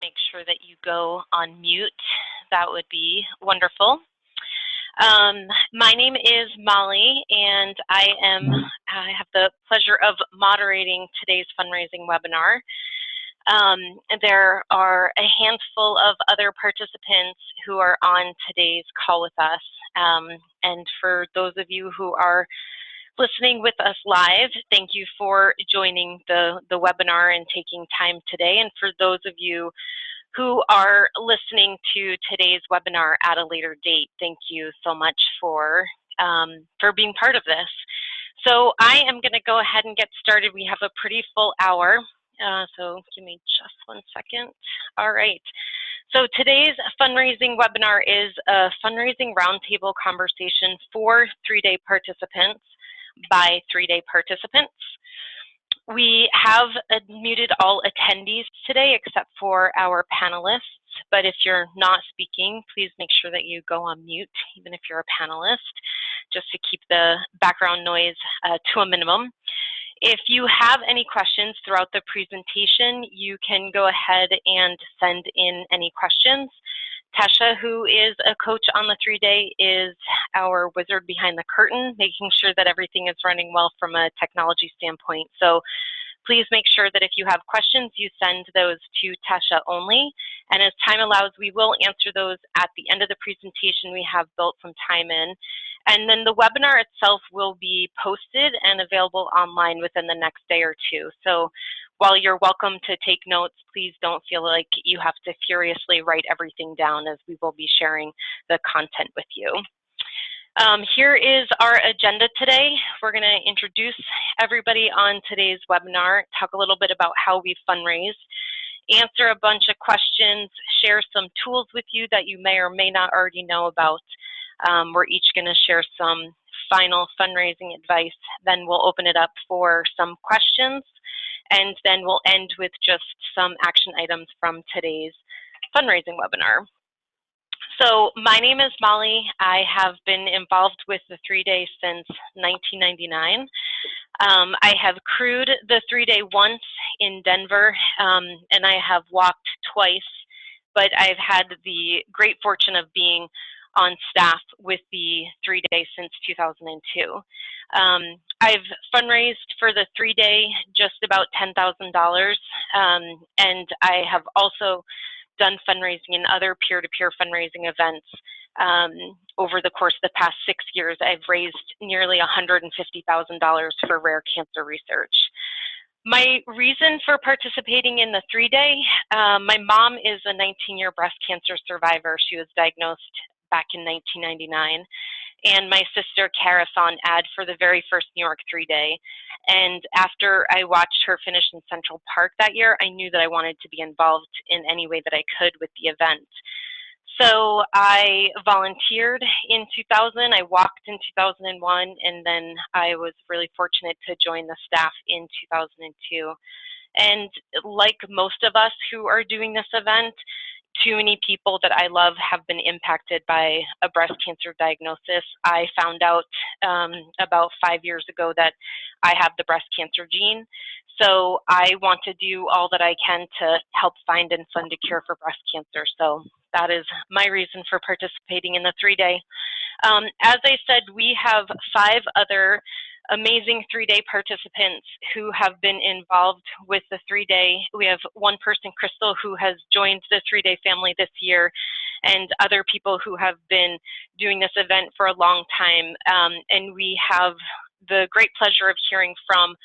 Make sure that you go on mute. That would be wonderful. My name is Molly, and I have the pleasure of moderating today's fundraising webinar. There are a handful of other participants who are on today's call with us. And for those of you who are listening with us live, thank you for joining the webinar and taking time today. And for those of you who are listening to today's webinar at a later date, thank you so much for being part of this. So I am going to go ahead and get started. We have a pretty full hour, so give me just 1 second. All right. So today's fundraising webinar is a fundraising roundtable conversation for 3-day participants by 3-day participants. We have muted all attendees today except for our panelists, but if you're not speaking, please make sure that you go on mute, even if you're a panelist, just to keep the background noise to a minimum. If you have any questions throughout the presentation, you can go ahead and send in any questions. Tasha, who is a coach on the 3-day, is our wizard behind the curtain, making sure that everything is running well from a technology standpoint. So please make sure that if you have questions, you send those to Tasha only. And as time allows, we will answer those at the end of the presentation. We have built some time in. And then the webinar itself will be posted and available online within the next day or two. So while you're welcome to take notes, please don't feel like you have to furiously write everything down, as we will be sharing the content with you. Here is our agenda today. We're going to introduce everybody on today's webinar, talk a little bit about how we fundraise, answer a bunch of questions, share some tools with you that you may or may not already know about. We're each going to share some final fundraising advice. Then we'll open it up for some questions, and then we'll end with just some action items from today's fundraising webinar. So my name is Molly. I have been involved with the 3-day since 1999. I have crewed the 3-day once in Denver, and I have walked twice, but I've had the great fortune of being on staff with the 3-day since 2002. I've fundraised for the 3-day just about $10,000, and I have also done fundraising in other peer-to-peer fundraising events. Over the course of the past 6 years, I've raised nearly $150,000 for rare cancer research. My reason for participating in the 3-day, my mom is a 19-year breast cancer survivor. She was diagnosed back in 1999. And my sister Kara saw an ad for the very first New York 3-day. And after I watched her finish in Central Park that year, I knew that I wanted to be involved in any way that I could with the event. So I volunteered in 2000, I walked in 2001, and then I was really fortunate to join the staff in 2002. And like most of us who are doing this event, too many people that I love have been impacted by a breast cancer diagnosis. I found out about 5 years ago that I have the breast cancer gene. So I want to do all that I can to help find and fund a cure for breast cancer. So that is my reason for participating in the 3-day. As I said, we have 5 other amazing 3-day participants who have been involved with the 3-day. We have one person, Crystal, who has joined the 3-day family this year, and other people who have been doing this event for a long time. And we have the great pleasure of hearing from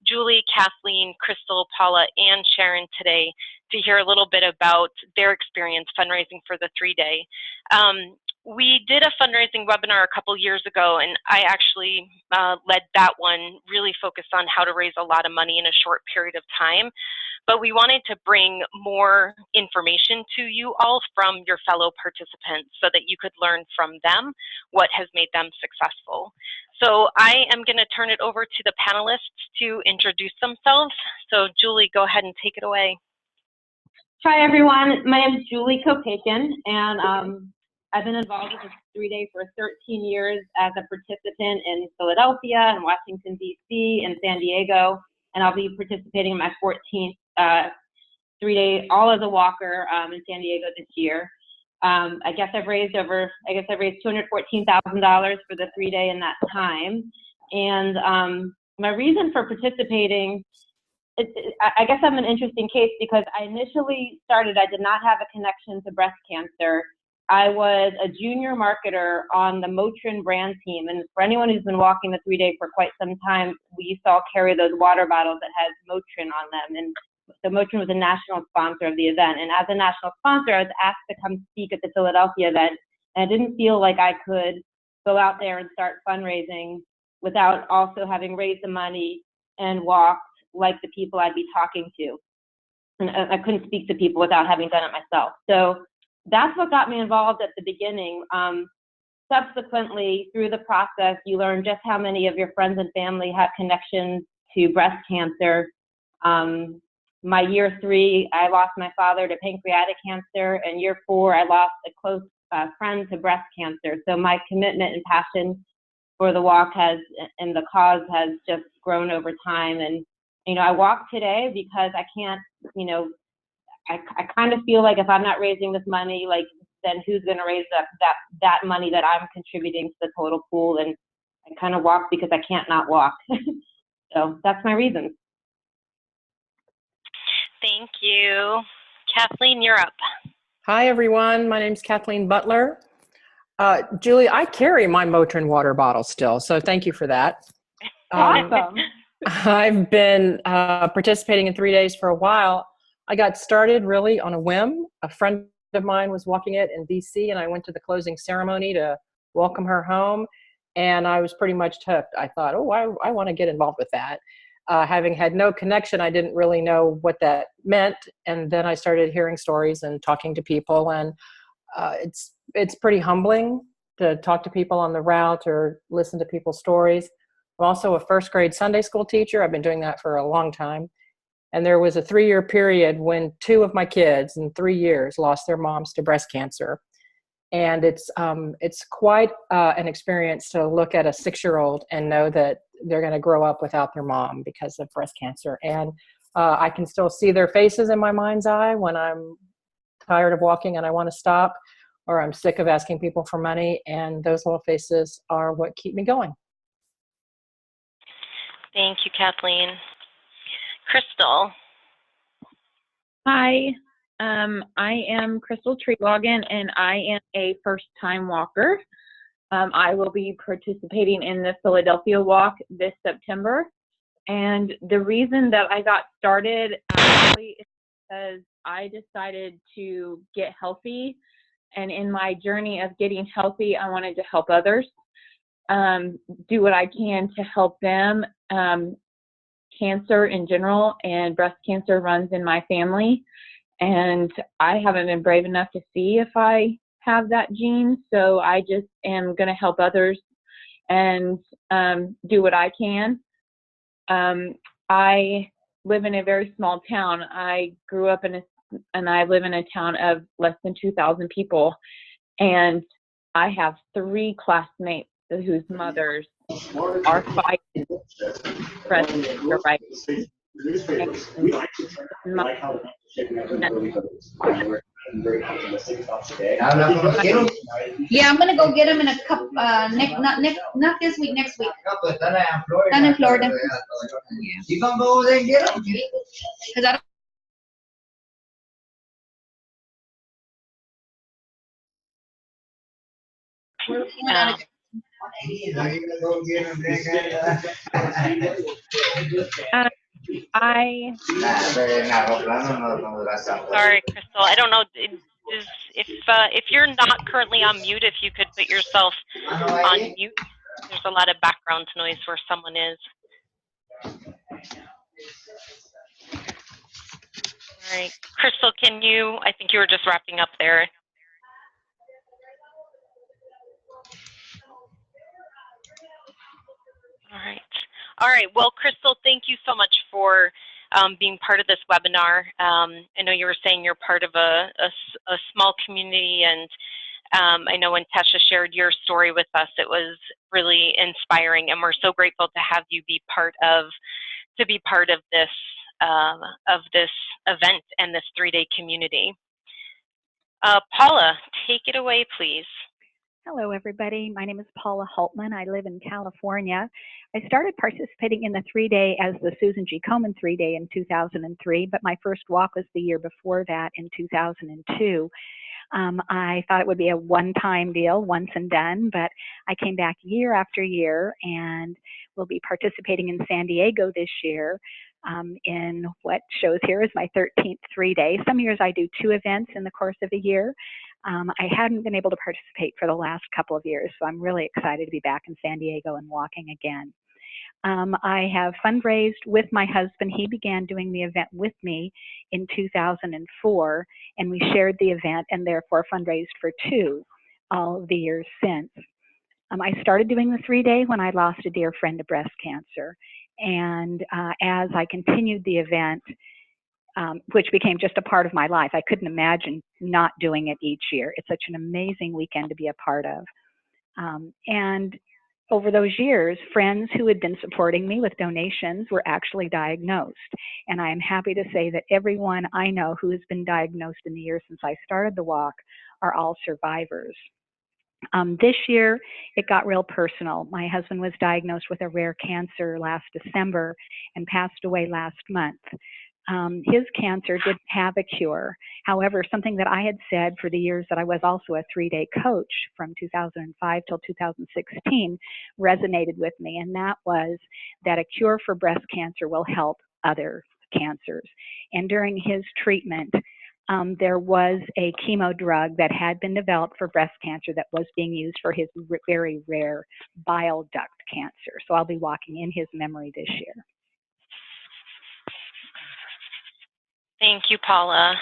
Julie, Kathleen, Crystal, Paula, and Sharon today to hear a little bit about their experience fundraising for the 3-day. We did a fundraising webinar a couple years ago, and I actually led that one, really focused on how to raise a lot of money in a short period of time. But we wanted to bring more information to you all from your fellow participants so that you could learn from them what has made them successful. So I am going to turn it over to the panelists to introduce themselves. So Julie, go ahead and take it away. Hi everyone, my name is Julie Komen, and I've been involved with this 3-day for 13 years as a participant in Philadelphia and Washington, D.C. and San Diego, and I'll be participating in my 14th 3-day, all as a walker in San Diego this year. I guess I've raised $214,000 for the 3-day in that time. And my reason for participating, I guess I'm an interesting case because I initially started, I did not have a connection to breast cancer. I was a junior marketer on the Motrin brand team. And for anyone who's been walking the 3-day for quite some time, we used to all carry those water bottles that has Motrin on them. And so Motrin was a national sponsor of the event. And as a national sponsor, I was asked to come speak at the Philadelphia event. And I didn't feel like I could go out there and start fundraising without also having raised the money and walked like the people I'd be talking to. And I couldn't speak to people without having done it myself. So that's what got me involved at the beginning. Subsequently, through the process, you learn just how many of your friends and family have connections to breast cancer. My year 3, I lost my father to pancreatic cancer, and year 4, I lost a close friend to breast cancer. So my commitment and passion for the walk and the cause has just grown over time. And, I walk today because I can't, I kind of feel like if I'm not raising this money, like, then who's going to raise that money that I'm contributing to the total pool? And I kind of walk because I can't not walk. So that's my reason. Thank you. Kathleen, you're up. Hi, everyone. My name's Kathleen Butler. Julie, I carry my Motrin water bottle still, so thank you for that. Awesome. I've been participating in 3 days for a while. I got started really on a whim. A friend of mine was walking it in DC, and I went to the closing ceremony to welcome her home, and I was pretty much hooked. I thought, oh, I want to get involved with that. Having had no connection, I didn't really know what that meant, and then I started hearing stories and talking to people, and it's pretty humbling to talk to people on the route or listen to people's stories. I'm also a first grade Sunday school teacher. I've been doing that for a long time. And there was a 3-year period when 2 of my kids in 3 years lost their moms to breast cancer. And it's quite an experience to look at a 6-year-old and know that they're going to grow up without their mom because of breast cancer. And I can still see their faces in my mind's eye when I'm tired of walking and I want to stop, or I'm sick of asking people for money. And those little faces are what keep me going. Thank you, Kathleen. Crystal. Hi, I am Crystal Treelogan, and I am a first-time walker. I will be participating in the Philadelphia Walk this September. And the reason that I got started actually is because I decided to get healthy. And in my journey of getting healthy, I wanted to help others, do what I can to help them. Cancer in general and breast cancer runs in my family. And I haven't been brave enough to see if I have that gene. So I just am going to help others and do what I can. I live in a very small town. I grew up and I live in a town of less than 2,000 people. And I have 3 classmates whose mothers are fighting breast cancer right now. Yeah, I'm gonna go get them in a couple. Not this week. Next week. Down in Florida. You gonna go over there and get them? Cause I don't. Sorry, Crystal. I don't know if you're not currently on mute, if you could put yourself on mute. There's a lot of background noise where someone is. All right, Crystal, I think you were just wrapping up there. All right. Well, Crystal, thank you so much for being part of this webinar. I know you were saying you're part of a small community, and I know when Tesha shared your story with us, it was really inspiring, and we're so grateful to have you be part of this this event and this 3-day community. Paula, take it away, please. Hello, everybody. My name is Paula Hultman. I live in California. I started participating in the 3-day as the Susan G. Komen 3-day in 2003, but my first walk was the year before that in 2002. I thought it would be a one-time deal, once and done, but I came back year after year and will be participating in San Diego this year in what shows here is my 13th 3-day. Some years I do 2 events in the course of a year. I hadn't been able to participate for the last couple of years, so I'm really excited to be back in San Diego and walking again. I have fundraised with my husband. He began doing the event with me in 2004, and we shared the event and therefore fundraised for 2 all of the years since. I started doing the 3-day when I lost a dear friend to breast cancer, and as I continued the event, which became just a part of my life, I couldn't imagine not doing it each year. It's such an amazing weekend to be a part of. And over those years, friends who had been supporting me with donations were actually diagnosed. And I am happy to say that everyone I know who has been diagnosed in the years since I started the walk are all survivors. This year, it got real personal. My husband was diagnosed with a rare cancer last December and passed away last month. His cancer didn't have a cure. However, something that I had said for the years that I was also a 3-day coach from 2005 till 2016 resonated with me, and that was that a cure for breast cancer will help other cancers. And during his treatment, there was a chemo drug that had been developed for breast cancer that was being used for his very rare bile duct cancer. So I'll be walking in his memory this year. Thank you, Paula.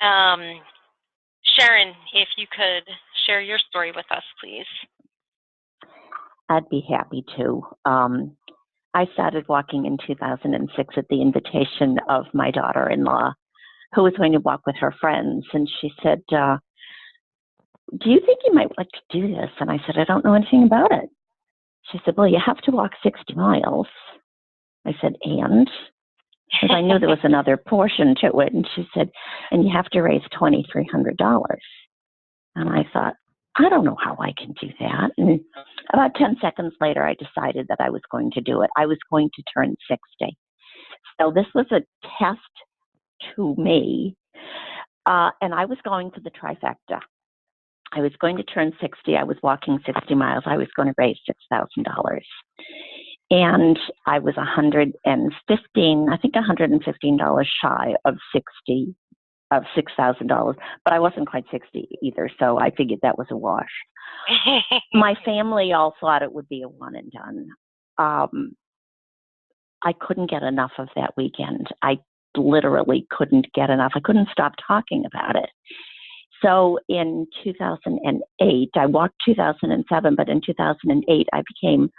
Sharon, if you could share your story with us, please. I'd be happy to. I started walking in 2006 at the invitation of my daughter-in-law, who was going to walk with her friends. And she said, do you think you might like to do this? And I said, I don't know anything about it. She said, well, you have to walk 60 miles. I said, and? Because I knew there was another portion to it. And she said, and you have to raise $2,300. And I thought, I don't know how I can do that. And about 10 seconds later, I decided that I was going to do it. I was going to turn 60. So this was a test to me. And I was going for the trifecta. I was going to turn 60. I was walking 60 miles. I was going to raise $6,000. And I was $115 shy of $6,000, but I wasn't quite 60 either, so I figured that was a wash. My family all thought it would be a one and done. I couldn't get enough of that weekend. I literally couldn't get enough. I couldn't stop talking about it. So in 2008, I walked 2007, but in 2008, I became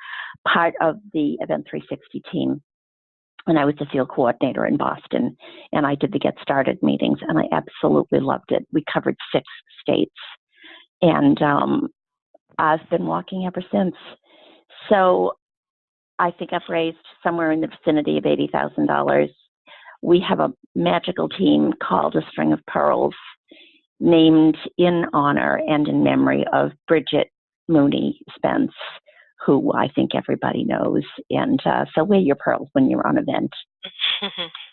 part of the Event 360 team. And I was the field coordinator in Boston, and I did the Get Started meetings, and I absolutely loved it. We covered 6 states, and I've been walking ever since. So I think I've raised somewhere in the vicinity of $80,000. We have a magical team called A String of Pearls, named in honor and in memory of Bridget Mooney Spence, who I think everybody knows. And so wear your pearls when you're on event.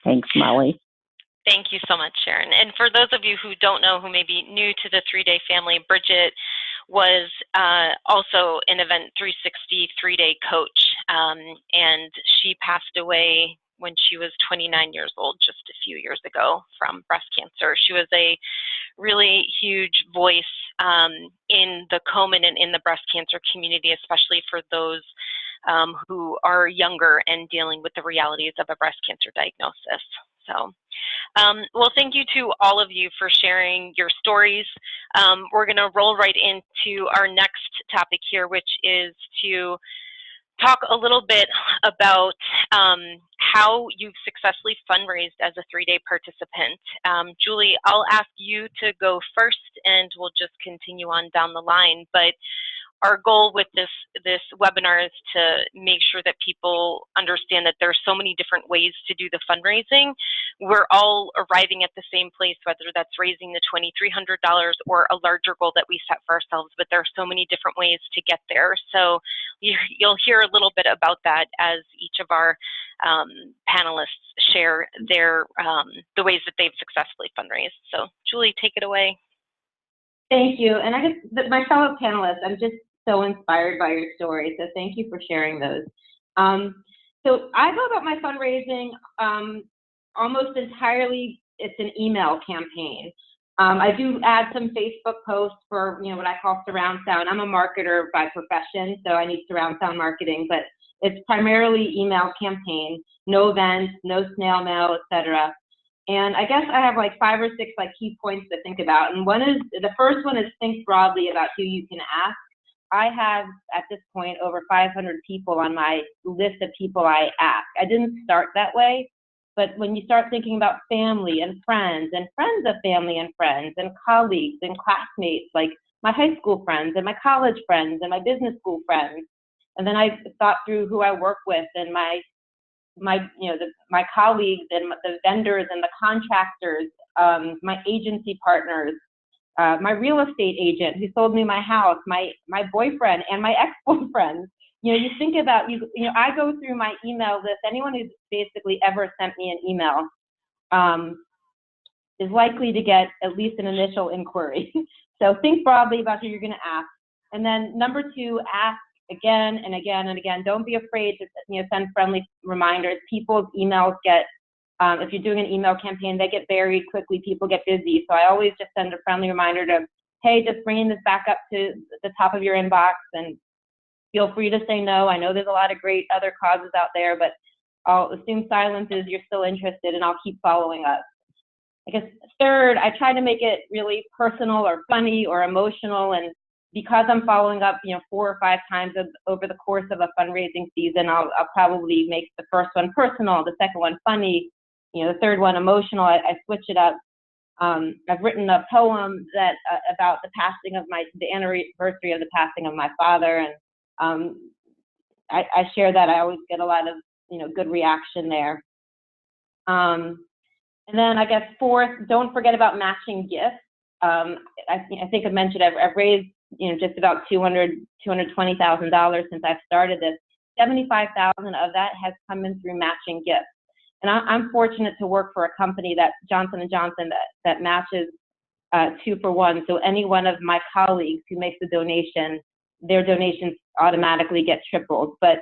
Thanks, Molly. Thank you so much, Sharon. And for those of you who don't know, who may be new to the 3-day family, Bridget was also an Event 360 3-day coach. And she passed away when she was 29 years old, just a few years ago, from breast cancer. She was a really huge voice in the Komen and in the breast cancer community, especially for those who are younger and dealing with the realities of a breast cancer diagnosis. So, well, thank you to all of you for sharing your stories. We're going to roll right into our next topic here, which is to talk a little bit about how you've successfully fundraised as a 3-day participant. Julie, I'll ask you to go first, and we'll just continue on down the line. But our goal with this webinar is to make sure that people understand that there's so many different ways to do the fundraising. We're all arriving at the same place, whether that's raising the $2,300 or a larger goal that we set for ourselves, but there are so many different ways to get there. So you'll hear a little bit about that as each of our panelists share their the ways that they've successfully fundraised. So Julie, take it away. Thank you. And I guess my fellow panelists, I'm just so inspired by your story. So thank you for sharing those. So I go about my fundraising almost entirely, it's an email campaign. I do add some Facebook posts for, what I call surround sound. I'm a marketer by profession, so I need surround sound marketing, but it's primarily email campaign, no events, no snail mail, etc. And I guess I have like 5 or 6 key points to think about. And the first one is think broadly about who you can ask. I have, at this point, over 500 people on my list of people I ask. I didn't start that way, but when you start thinking about family and friends of family and friends and colleagues and classmates, like my high school friends and my college friends and my business school friends, and then I thought through who I work with and my colleagues and the vendors and the contractors, my agency partners, my real estate agent who sold me my house, my boyfriend and my ex-boyfriend. You think about, I go through my email list. Anyone who's basically ever sent me an email is likely to get at least an initial inquiry. So think broadly about who you're going to ask. And then number 2, ask again and again and again. Don't be afraid to send friendly reminders. People's emails get, if you're doing an email campaign, they get buried quickly. People get busy. So I always just send a friendly reminder to, hey, just bringing this back up to the top of your inbox, and feel free to say no. I know there's a lot of great other causes out there, but I'll assume silence is you're still interested, and I'll keep following up. I guess third, I try to make it really personal or funny or emotional, and because I'm following up, 4 or 5 times over the course of a fundraising season, I'll probably make the first one personal, the second one funny, the third one emotional. I switch it up. I've written a poem that about the anniversary of the passing of my father, and I share that. I always get a lot of good reaction there. And then I guess fourth, don't forget about matching gifts. I think I mentioned I've raised just about $220,000 since I've started this. 75,000 of that has come in through matching gifts. And I'm fortunate to work for a company, that Johnson & Johnson, that matches 2 for 1. So any one of my colleagues who makes a donation, their donations automatically get tripled. But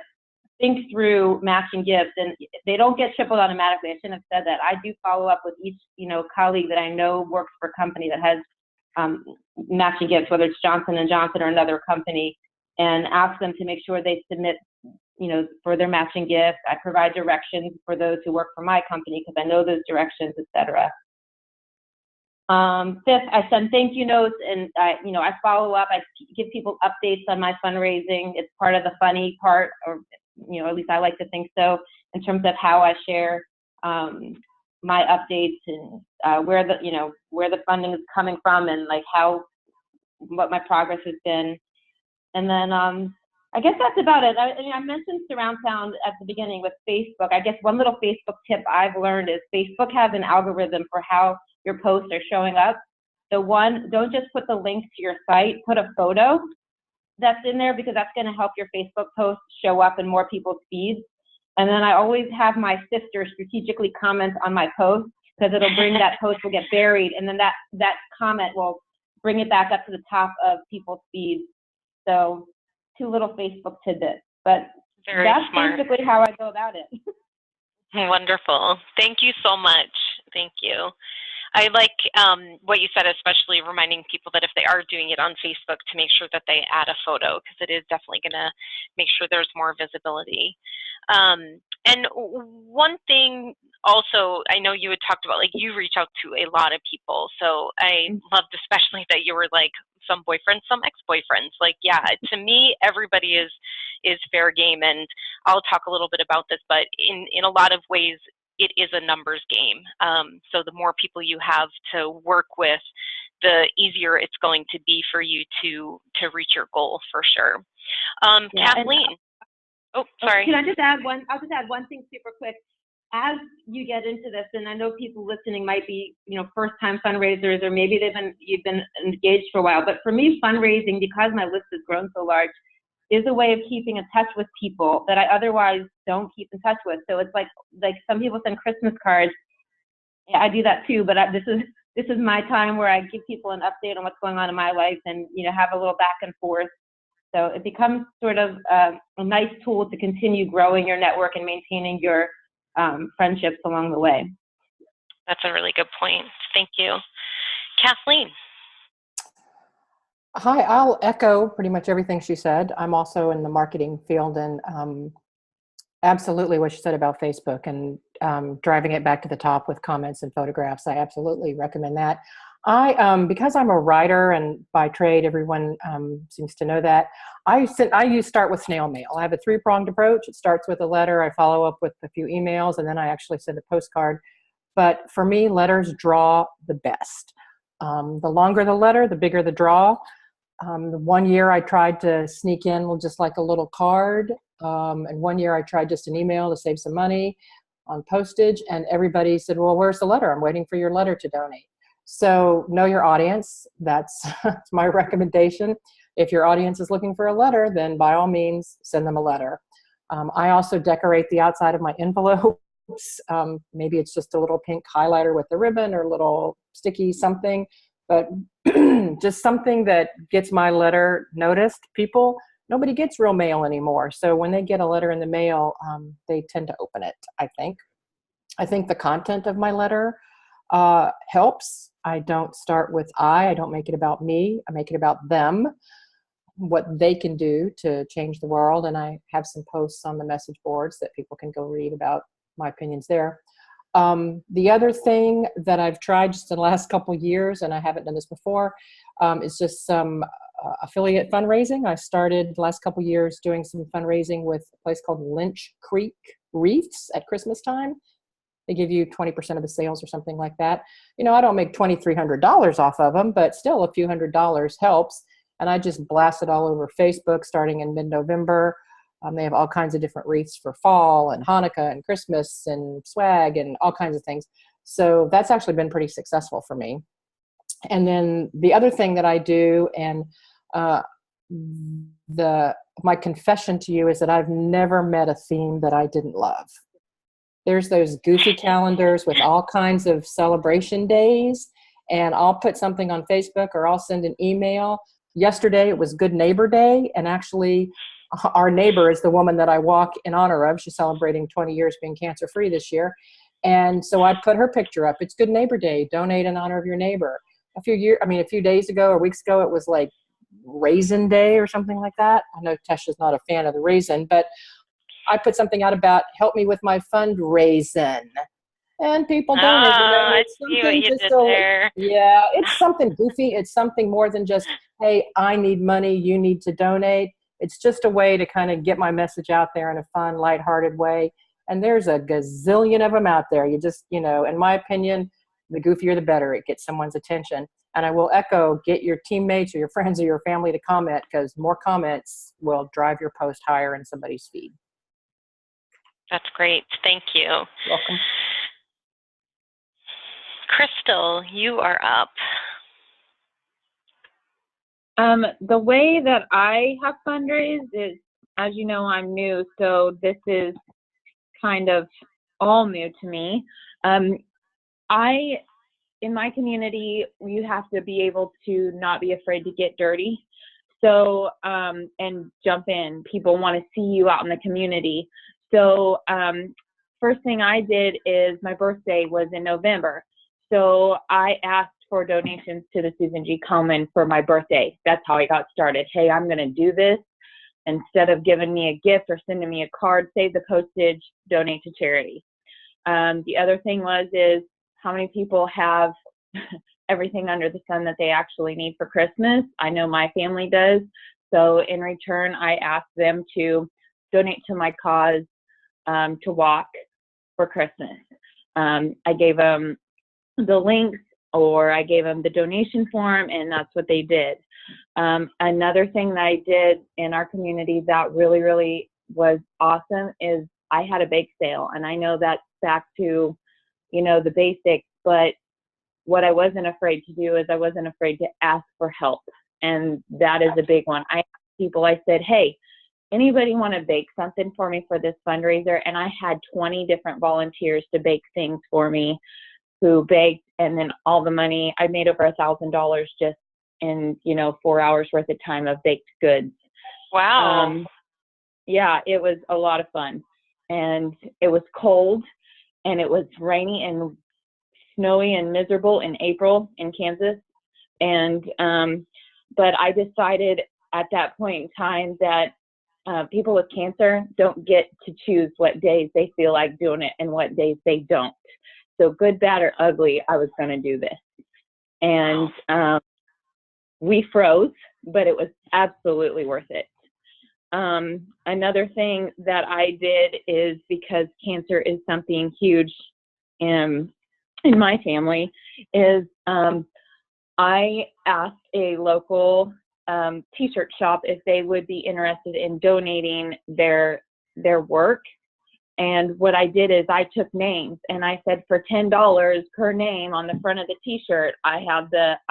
think through matching gifts, and they don't get tripled automatically. I shouldn't have said that. I do follow up with each colleague that I know works for a company that has matching gifts, whether it's Johnson & Johnson or another company, and ask them to make sure they submit for their matching gifts. I provide directions for those who work for my company because I know those directions, etc. Fifth, I send thank you notes, and I follow up. I give people updates on my fundraising. It's part of the funny part, or at least I like to think so, in terms of how I share my updates and where the funding is coming from, and what my progress has been. And then I guess that's about it. I mentioned surround sound at the beginning with Facebook. I guess one little Facebook tip I've learned is Facebook has an algorithm for how your posts are showing up. So don't just put the link to your site, put a photo that's in there, because that's going to help your Facebook posts show up in more people's feeds. And then I always have my sister strategically comment on my post, because it'll bring that post will get buried, and then that comment will bring it back up to the top of people's feeds. So 2 little Facebook tidbits, but that's smart. Basically how I go about it. Wonderful. Thank you so much. Thank you. I like what you said, especially reminding people that if they are doing it on Facebook, to make sure that they add a photo, because it is definitely going to make sure there's more visibility. And one thing also, I know you had talked about, you reach out to a lot of people. So I loved especially that you were some boyfriends, some ex-boyfriends. Yeah, to me, everybody is fair game. And I'll talk a little bit about this, but in a lot of ways, it is a numbers game. So the more people you have to work with, easier it's going to be for you to reach your goal for sure. Yeah, Kathleen. Oh, sorry. Can I just add one? I'll just add one thing super quick. As you get into this, and I know people listening might be, first-time fundraisers, or maybe you've been engaged for a while. But for me, fundraising, because my list has grown so large, is a way of keeping in touch with people that I otherwise don't keep in touch with. So it's like some people send Christmas cards. Yeah, I do that too. But this is my time where I give people an update on what's going on in my life, and have a little back and forth. So it becomes sort of a nice tool to continue growing your network and maintaining your friendships along the way. That's a really good point. Thank you. Kathleen. Hi, I'll echo pretty much everything she said. I'm also in the marketing field, and absolutely what she said about Facebook and driving it back to the top with comments and photographs. I absolutely recommend that. Because I'm a writer, and by trade, everyone seems to know that, I start with snail mail. I have a three-pronged approach. It starts with a letter. I follow up with a few emails, and then I actually send a postcard. But for me, letters draw the best. The longer the letter, the bigger the draw. The one year I tried to sneak in just like a little card. And one year I tried just an email to save some money on postage. And everybody said, well, where's the letter? I'm waiting for your letter to donate. So know your audience. That's my recommendation. If your audience is looking for a letter, then by all means, send them a letter. I also decorate the outside of my envelopes. Maybe it's just a little pink highlighter with a ribbon or a little sticky something, but just something that gets my letter noticed. Nobody gets real mail anymore. So when they get a letter in the mail, they tend to open it, I think. I think the content of my letter helps. I don't start with I don't make it about me. I make it about them, what they can do to change the world. And I have some posts on the message boards that people can go read about my opinions there. The other thing that I've tried just in the last couple of years, and I haven't done this before, is just some affiliate fundraising. I started the last couple of years doing some fundraising with a place called Lynch Creek Wreaths at Christmas time. They give you 20% of the sales or something like that. I don't make $2,300 off of them, but still a few $100s helps. And I just blast it all over Facebook starting in mid-November. They have all kinds of different wreaths for fall and Hanukkah and Christmas and swag and all kinds of things. So that's actually been pretty successful for me. And then the other thing that I do, and my confession to you, is that I've never met a theme that I didn't love. There's those goofy calendars with all kinds of celebration days, and I'll put something on Facebook or I'll send an email. Yesterday it was Good Neighbor Day, and actually our neighbor is the woman that I walk in honor of. She's celebrating 20 years being cancer-free this year. And so I put her picture up. It's Good Neighbor Day. Donate in honor of your neighbor. A few days ago or weeks ago, it was like Raisin Day or something like that. I know Tesha's not a fan of the raisin, but I put something out about help me with my fundraising. And people donate. I see what you did there. Yeah, it's something goofy. It's something more than just, hey, I need money, you need to donate. It's just a way to kind of get my message out there in a fun, lighthearted way. And there's a gazillion of them out there. You just, in my opinion, the goofier the better. It gets someone's attention. And I will echo, get your teammates or your friends or your family to comment, because more comments will drive your post higher in somebody's feed. That's great. Thank you. Welcome. Crystal, you are up. The way that I have fundraised is, as you know, I'm new, so this is kind of all new to me. In my community, you have to be able to not be afraid to get dirty. So, and jump in. People want to see you out in the community. So, first thing I did is my birthday was in November. So I asked for donations to the Susan G. Komen for my birthday. That's how I got started. Hey, I'm going to do this. Instead of giving me a gift or sending me a card, save the postage, donate to charity. The other thing is how many people have everything under the sun that they actually need for Christmas? I know my family does. So in return, I asked them to donate to my cause, to walk for Christmas. I gave them the links or I gave them the donation form, and that's what they did. Another thing that I did in our community that really, really was awesome is I had a bake sale. And I know that's back to, you know, the basics, but what I wasn't afraid to do is I wasn't afraid to ask for help. And that is a big one. I asked people, I said, hey, anybody want to bake something for me for this fundraiser? And I had 20 different volunteers to bake things for me who baked, and then all the money, I made over $1,000 just in, you know, 4 hours worth of time of baked goods. Wow. Yeah, it was a lot of fun. And it was cold, and it was rainy and snowy and miserable in April in Kansas. And, but I decided at that point in time that people with cancer don't get to choose what days they feel like doing it and what days they don't. So good, bad, or ugly, I was going to do this. And we froze, but it was absolutely worth it. Another thing that I did is, because cancer is something huge in my family, is I asked a local t-shirt shop if they would be interested in donating their work. And what I did is I took names, and I said, for $10 per name on the front of the t-shirt, I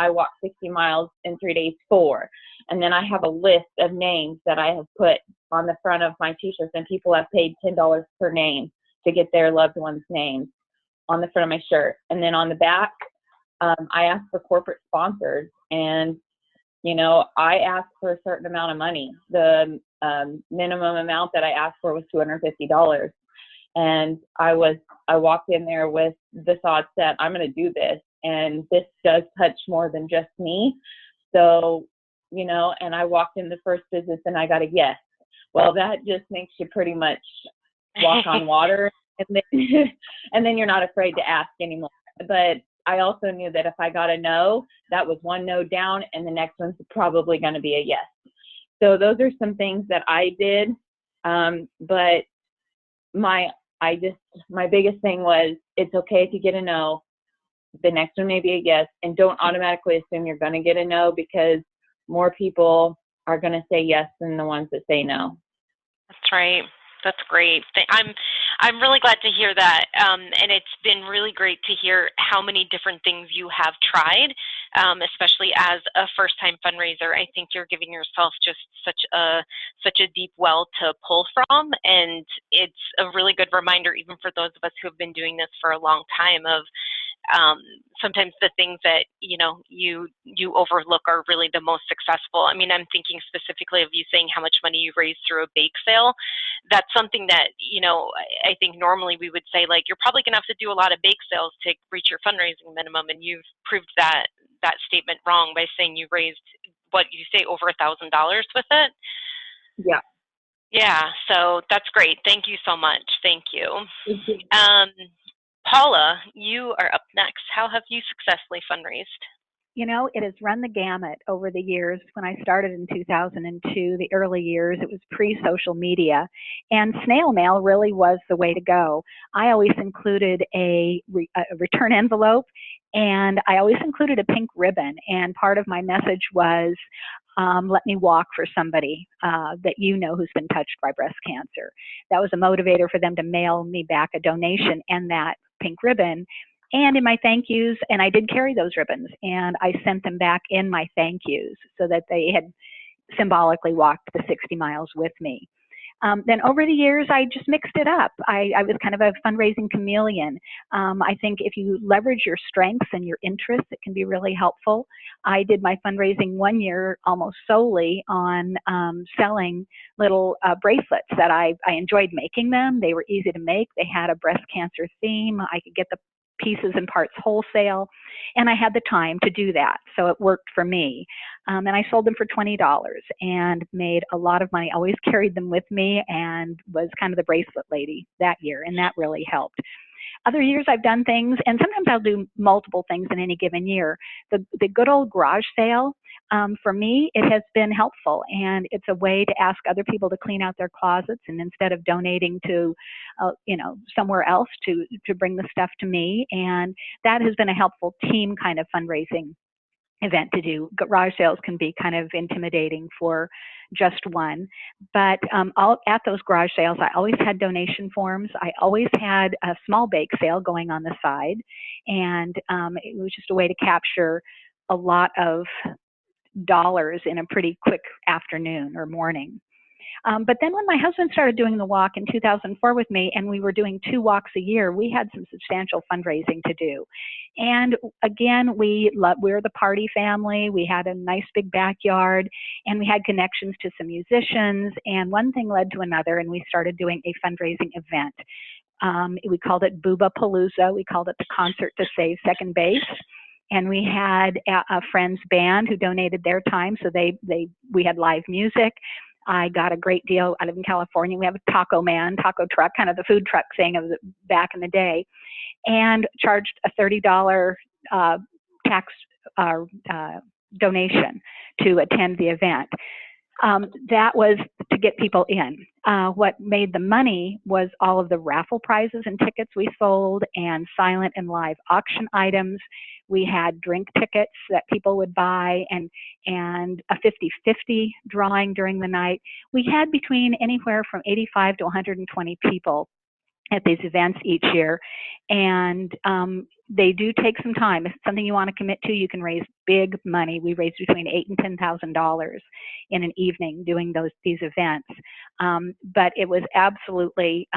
walked 60 miles in 3 days for. And then I have a list of names that I have put on the front of my t-shirts, and people have paid $10 per name to get their loved one's names on the front of my shirt. And then on the back, I asked for corporate sponsors, and, you know, I asked for a certain amount of money. The minimum amount that I asked for was $250. And I walked in there with the thoughts that I'm going to do this, and this does touch more than just me. So, you know, and I walked in the first business and I got a yes. Well, that just makes you pretty much walk on water, and then you're not afraid to ask anymore. But I also knew that if I got a no, that was one no down, and the next one's probably going to be a yes. So those are some things that I did. But my biggest thing was, it's okay if you get a no. The next one may be a yes, and don't automatically assume you're going to get a no, because more people are going to say yes than the ones that say no. That's right. That's great. I'm really glad to hear that, and it's been really great to hear how many different things you have tried, especially as a first-time fundraiser. I think you're giving yourself just such a deep well to pull from, and it's a really good reminder, even for those of us who have been doing this for a long time, of sometimes the things that you overlook are really the most successful. I mean, I'm thinking specifically of you saying how much money you raised through a bake sale. That's something that, you know, I think normally we would say, like, you're probably going to have to do a lot of bake sales to reach your fundraising minimum, and you've proved that statement wrong by saying you raised, what you say, over $1,000 with it. Yeah. Yeah. So that's great. Thank you so much. Thank you. Thank you. Paula, you are up next. How have you successfully fundraised? You know, it has run the gamut over the years. When I started in 2002, the early years, it was pre-social media, and snail mail really was the way to go. I always included a return envelope, and I always included a pink ribbon, and part of my message was, let me walk for somebody that you know who's been touched by breast cancer. That was a motivator for them to mail me back a donation and that pink ribbon. And in my thank yous, and I did carry those ribbons, and I sent them back in my thank yous so that they had symbolically walked the 60 miles with me. Then over the years, I just mixed it up. I was kind of a fundraising chameleon. I think if you leverage your strengths and your interests, it can be really helpful. I did my fundraising one year almost solely on selling little bracelets that I enjoyed making them. They were easy to make. They had a breast cancer theme. I could get the pieces and parts wholesale, and I had the time to do that, so it worked for me. And I sold them for $20 and made a lot of money. I always carried them with me and was kind of the bracelet lady that year, and that really helped. Other years I've done things, and sometimes I'll do multiple things in any given year. The good old garage sale, for me, it has been helpful, and it's a way to ask other people to clean out their closets, and instead of donating to, somewhere else, to bring the stuff to me. And that has been a helpful team kind of fundraising event to do. Garage sales can be kind of intimidating for just one, but at those garage sales, I always had donation forms. I always had a small bake sale going on the side, and it was just a way to capture a lot of dollars in a pretty quick afternoon or morning. But then when my husband started doing the walk in 2004 with me, and we were doing 2 walks a year, we had some substantial fundraising to do. And again, we're the party family. We had a nice big backyard, and we had connections to some musicians, and one thing led to another, and we started doing a fundraising event. We called it Booba Palooza. We called it the Concert to Save Second Base. And we had a friend's band who donated their time, so we had live music. I got a great deal. I live in California. We have a taco truck, kind of the food truck thing of back in the day, and charged a $30 tax donation to attend the event. That was to get people in. What made the money was all of the raffle prizes and tickets we sold, and silent and live auction items. We had drink tickets that people would buy, and a 50-50 drawing during the night. We had between anywhere from 85 to 120 people at these events each year, and they do take some time. If it's something you want to commit to, you can raise big money. We raised between $8,000 and $10,000 in an evening doing these events. But it was absolutely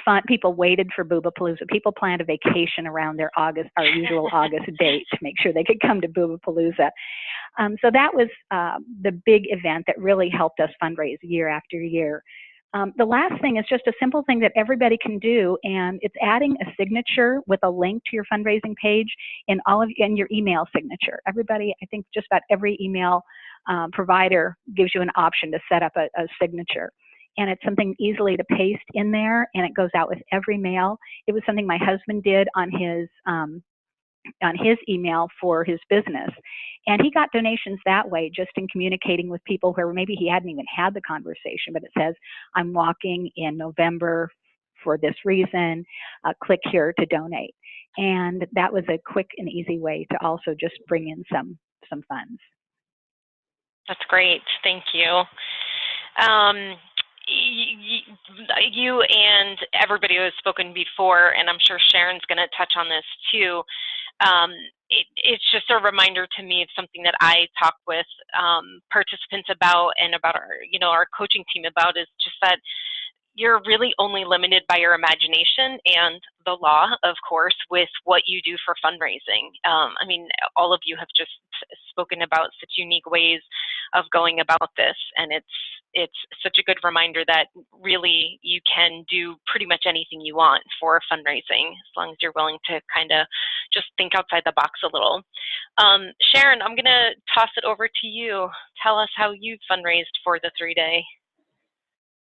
fun. People waited for Booba Palooza. People planned a vacation around our usual August date to make sure they could come to Booba Palooza. So that was the big event that really helped us fundraise year after year. The last thing is just a simple thing that everybody can do, and it's adding a signature with a link to your fundraising page in your email signature. Everybody, I think just about every email provider gives you an option to set up a signature. And it's something easily to paste in there, and it goes out with every mail. It was something my husband did on his email for his business. And he got donations that way, just in communicating with people where maybe he hadn't even had the conversation, but it says, I'm walking in November for this reason, click here to donate. And that was a quick and easy way to also just bring in some funds. That's great. Thank you. You and everybody who has spoken before, and I'm sure Sharon's going to touch on this too, it's just a reminder to me of something that I talk with participants about, and about our coaching team about, is just that you're really only limited by your imagination and the law, of course, with what you do for fundraising. I mean, all of you have just spoken about such unique ways of going about this, and it's such a good reminder that really you can do pretty much anything you want for fundraising, as long as you're willing to kind of just think outside the box a little. Sharon, I'm going to toss it over to you. Tell us how you fundraised for the 3-day.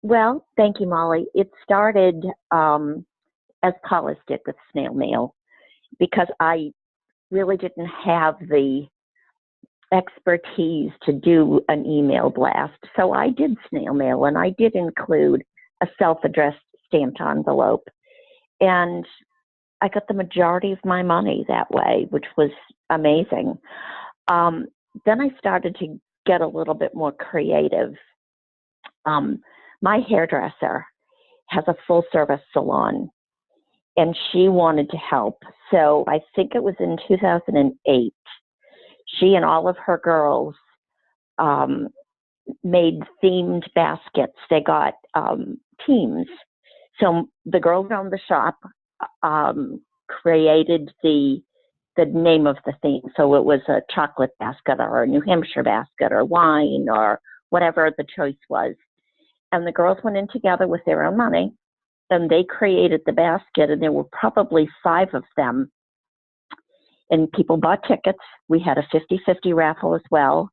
Well, thank you, Molly. It started as Paula's did with snail mail, because I really didn't have the expertise to do an email blast. So I did snail mail, and I did include a self-addressed stamped envelope. And I got the majority of my money that way, which was amazing. Then I started to get a little bit more creative. My hairdresser has a full-service salon, and she wanted to help. So I think it was in 2008, she and all of her girls made themed baskets. They got teams. So the girls around the shop created the name of the theme. So it was a chocolate basket or a New Hampshire basket or wine or whatever the choice was. And the girls went in together with their own money, and they created the basket, and there were probably 5 of them. And people bought tickets. We had a 50-50 raffle as well.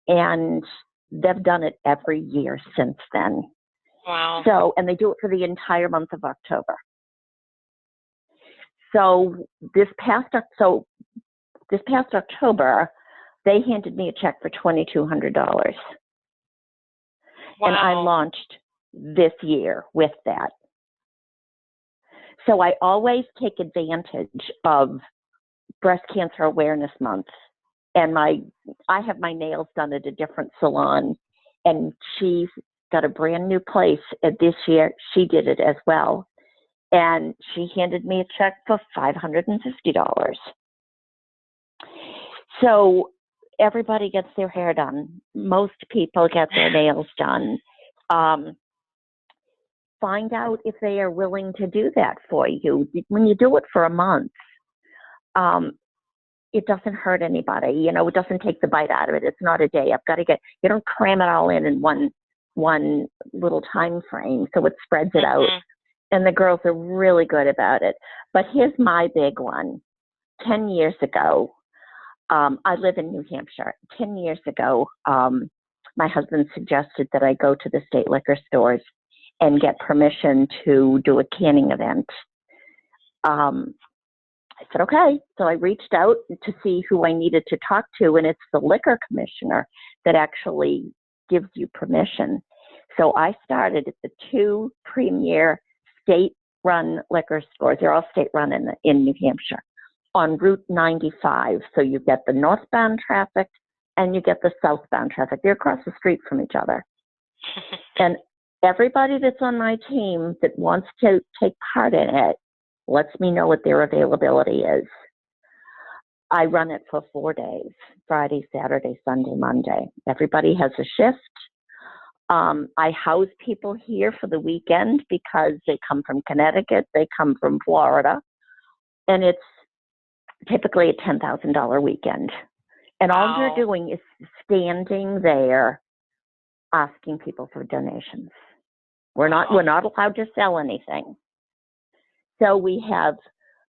And they've done it every year since then. Wow. So, and they do it for the entire month of October. So this past October, They handed me a check for $2,200. Wow. And I launched this year with that. So I always take advantage of Breast Cancer Awareness Month. And I have my nails done at a different salon, and she's got a brand new place this year. She did it as well. And she handed me a check for $550. So everybody gets their hair done. Most people get their nails done. Find out if they are willing to do that for you. When you do it for a month, it doesn't hurt anybody. You know, it doesn't take the bite out of it. It's not a day. You don't cram it all in one little time frame, so it spreads it out. And the girls are really good about it. But here's my big one. 10 years ago, I live in New Hampshire. 10 years ago, my husband suggested that I go to the state liquor stores and get permission to do a canning event. I said, okay. So I reached out to see who I needed to talk to, and it's the liquor commissioner that actually gives you permission. So I started at the 2 premier state-run liquor stores. They're all state-run in New Hampshire, on Route 95. So you get the northbound traffic and you get the southbound traffic. They're across the street from each other. And everybody that's on my team that wants to take part in it lets me know what their availability is. I run it for 4 days, Friday, Saturday, Sunday, Monday. Everybody has a shift. I house people here for the weekend because they come from Connecticut, they come from Florida, and it's typically a $10,000 weekend. And all you're doing is standing there asking people for donations. We're not allowed to sell anything. So we have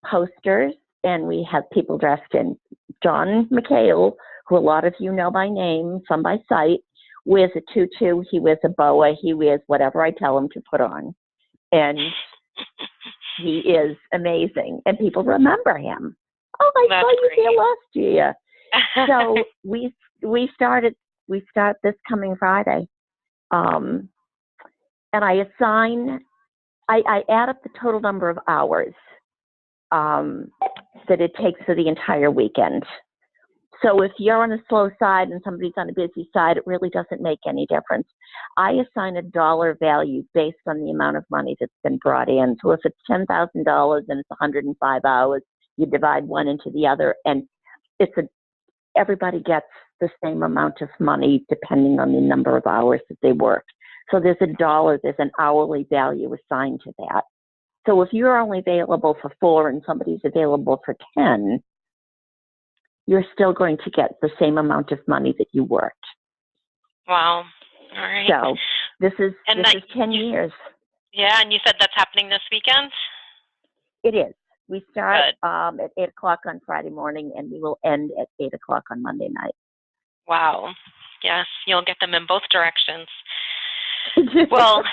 posters, and we have people dressed in. John McHale, who a lot of you know by name from my site, wears a tutu, he wears a boa, he wears whatever I tell him to put on. And he is amazing. And people remember him. Oh, I saw you here last year. So we start this coming Friday. And I add up the total number of hours that it takes for the entire weekend. So if you're on the slow side and somebody's on a busy side, it really doesn't make any difference. I assign a dollar value based on the amount of money that's been brought in. So if it's $10,000 and it's 105 hours, you divide one into the other, and everybody gets the same amount of money depending on the number of hours that they work. So there's an hourly value assigned to that. So if you're only available for 4 and somebody's available for 10, you're still going to get the same amount of money that you worked. Wow. All right. So this is 10 years. Yeah, and you said that's happening this weekend? It is. We start at 8 o'clock on Friday morning, and we will end at 8 o'clock on Monday night. Wow. Yes, you'll get them in both directions. Well,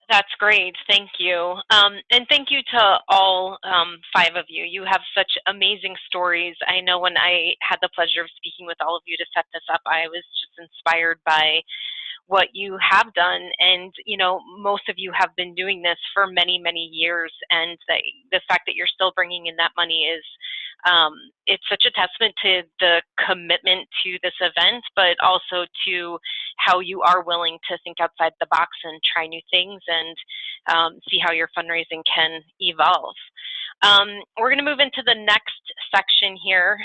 that's great. Thank you. And thank you to all 5 of you. You have such amazing stories. I know when I had the pleasure of speaking with all of you to set this up, I was just inspired by what you have done. And, you know, most of you have been doing this for many, many years. And the fact that you're still bringing in that money is, it's such a testament to the commitment to this event, but also to how you are willing to think outside the box and try new things and see how your fundraising can evolve. We're going to move into the next section here,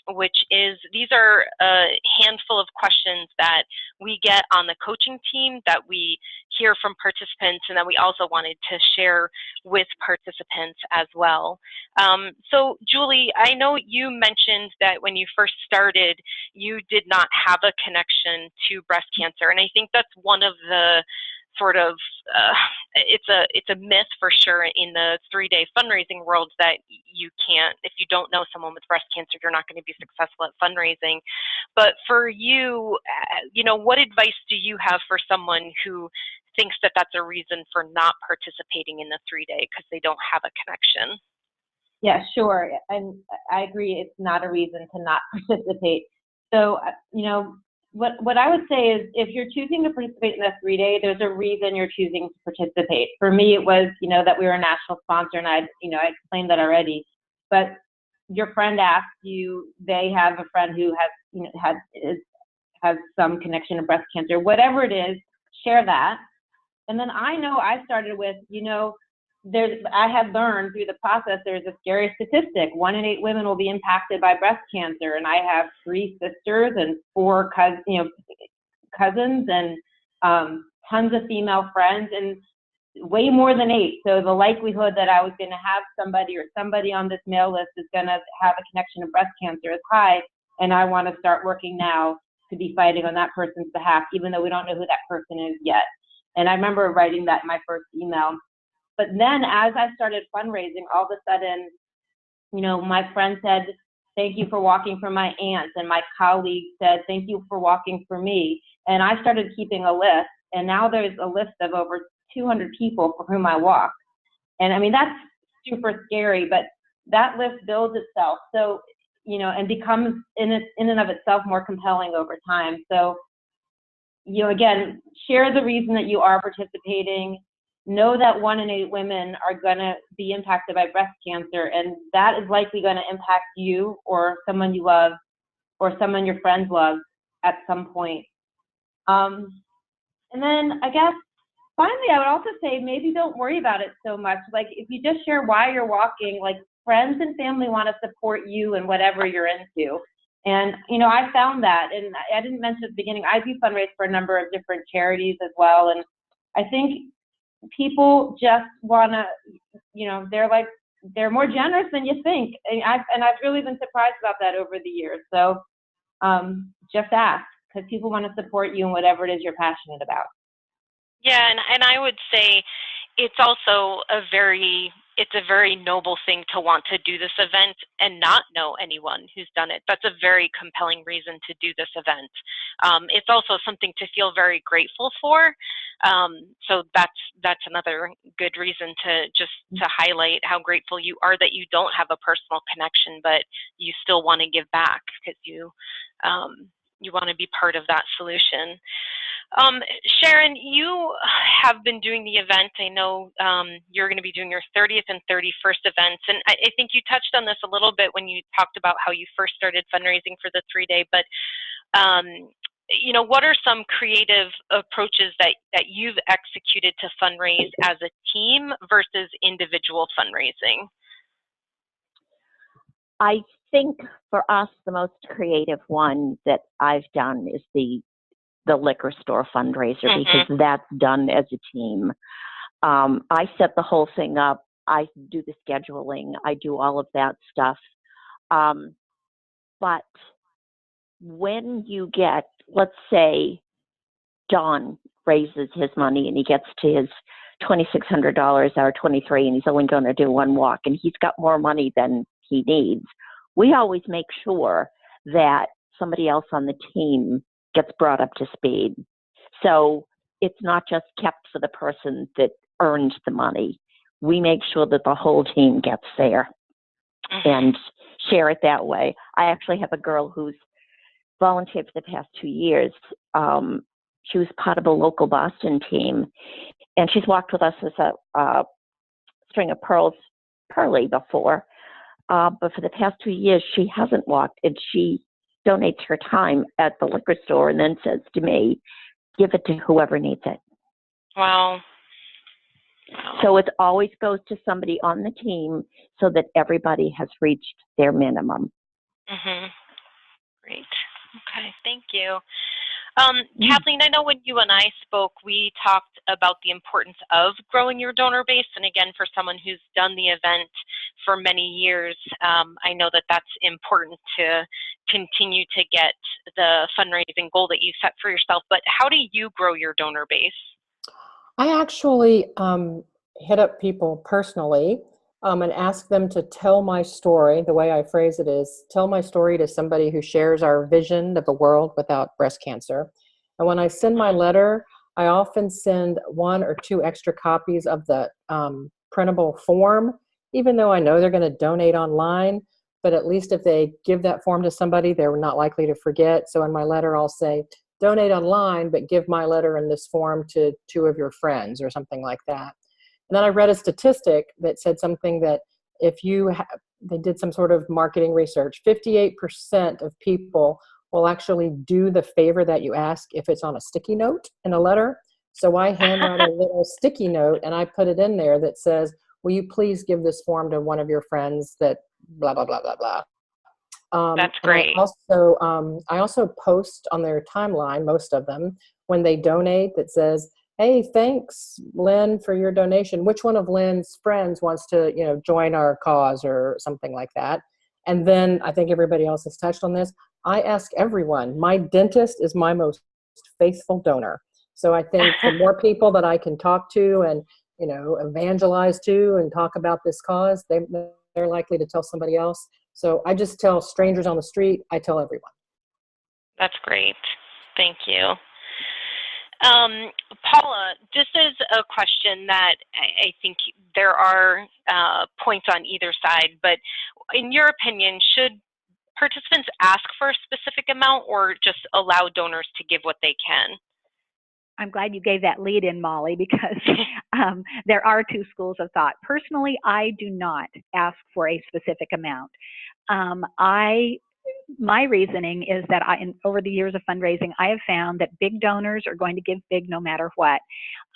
which is, these are a handful of questions that we get on the coaching team that we hear from participants and that we also wanted to share with participants as well. So Julie, I know you mentioned that when you first started, you did not have a connection to breast cancer. And I think that's one of the sort of, it's a myth for sure in the 3-day fundraising world that you can't, if you don't know someone with breast cancer, you're not going to be successful at fundraising. But for you, you know, what advice do you have for someone who thinks that that's a reason for not participating in the 3-day because they don't have a connection? Yeah, sure. And I agree, it's not a reason to not participate. So, what I would say is if you're choosing to participate in the 3-day, there's a reason you're choosing to participate. For me, it was, that we were a national sponsor, and I explained that already. But your friend asked you, they have a friend who has some connection to breast cancer, whatever it is, share that. And then I know I started with, I had learned through the process, there's a scary statistic. 1 in 8 women will be impacted by breast cancer. And I have 3 sisters and 4 cousins and tons of female friends and way more than 8. So the likelihood that I was going to have somebody on this mail list is going to have a connection to breast cancer is high. And I want to start working now to be fighting on that person's behalf, even though we don't know who that person is yet. And I remember writing that in my first email. But then as I started fundraising, all of a sudden, my friend said, thank you for walking for my aunt. And my colleague said, thank you for walking for me. And I started keeping a list. And now there's a list of over 200 people for whom I walk. And I mean, that's super scary, but that list builds itself. So, and becomes in and of itself more compelling over time. So, again, share the reason that you are participating. Know that 1 in 8 women are going to be impacted by breast cancer, and that is likely going to impact you or someone you love or someone your friends love at some point. And then I guess finally, I would also say maybe don't worry about it so much. Like if you just share why you're walking, like friends and family want to support you in whatever you're into. And, I found that, and I didn't mention at the beginning, I do fundraise for a number of different charities as well. And I think people just want to, they're more generous than you think. And I've really been surprised about that over the years. So just ask, because people want to support you in whatever it is you're passionate about. Yeah, and I would say it's also a very noble thing to want to do this event and not know anyone who's done it. That's a very compelling reason to do this event. It's also something to feel very grateful for. So that's another good reason to highlight how grateful you are that you don't have a personal connection, but you still want to give back because you want to be part of that solution. Sharon, you have been doing the event. I know you're going to be doing your 30th and 31st events, and I think you touched on this a little bit when you talked about how you first started fundraising for the 3-day, but what are some creative approaches that you've executed to fundraise as a team versus individual fundraising? I think for us, the most creative one that I've done is the liquor store fundraiser, because that's done as a team. I set the whole thing up. I do the scheduling. I do all of that stuff. But when you get, let's say, Don raises his money and he gets to his $2,600 or $23, and he's only going to do one walk, and he's got more money than he needs, we always make sure that somebody else on the team gets brought up to speed. So it's not just kept for the person that earned the money. We make sure that the whole team gets there and share it that way. I actually have a girl who's volunteered for the past 2 years. She was part of a local Boston team, and she's walked with us as a string of pearly before. But for the past 2 years, she hasn't walked, and she donates her time at the liquor store and then says to me, give it to whoever needs it. Wow. So it always goes to somebody on the team so that everybody has reached their minimum. Great. Okay, thank you. Kathleen, I know when you and I spoke, we talked about the importance of growing your donor base. And again, for someone who's done the event for many years, I know that that's important to continue to get the fundraising goal that you set for yourself. But how do you grow your donor base? I actually hit up people personally and ask them to tell my story. The way I phrase it is, tell my story to somebody who shares our vision of a world without breast cancer. And when I send my letter, I often send 1 or 2 extra copies of the printable form. Even though I know they're going to donate online, but at least if they give that form to somebody, they're not likely to forget. So in my letter, I'll say, donate online, but give my letter and this form to 2 of your friends or something like that. And then I read a statistic that said something that if you they did some sort of marketing research, 58% of people will actually do the favor that you ask if it's on a sticky note in a letter. So I handwrite a little sticky note and I put it in there that says, will you please give this form to one of your friends that blah, blah, blah, blah, blah. That's great. And I also post on their timeline, most of them, when they donate, that says, hey, thanks, Lynn, for your donation. Which one of Lynn's friends wants to, join our cause or something like that? And then I think everybody else has touched on this. I ask everyone. My dentist is my most faithful donor. So I think the more people that I can talk to and, evangelize to and talk about this cause, they're likely to tell somebody else. So I just tell strangers on the street. I tell everyone. That's great. Thank you. Paula, this is a question that I think there are points on either side, but in your opinion, should participants ask for a specific amount or just allow donors to give what they can? I'm glad you gave that lead in, Molly, because there are 2 schools of thought. Personally, I do not ask for a specific amount. My reasoning is that over the years of fundraising, I have found that big donors are going to give big no matter what.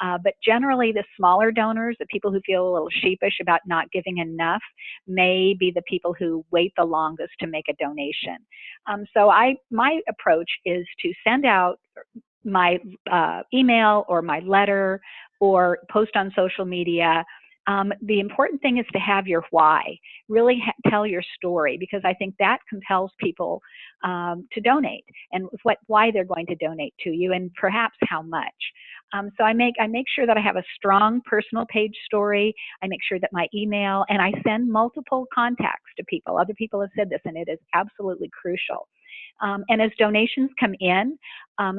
But generally, the smaller donors, the people who feel a little sheepish about not giving enough, may be the people who wait the longest to make a donation. So my approach is to send out my email or my letter or post on social media. The important thing is to have your why, really tell your story, because I think that compels people to donate and why they're going to donate to you and perhaps how much. So I make sure that I have a strong personal page story. I make sure that my email, and I send multiple contacts to people. Other people have said this, and it is absolutely crucial. And as donations come in,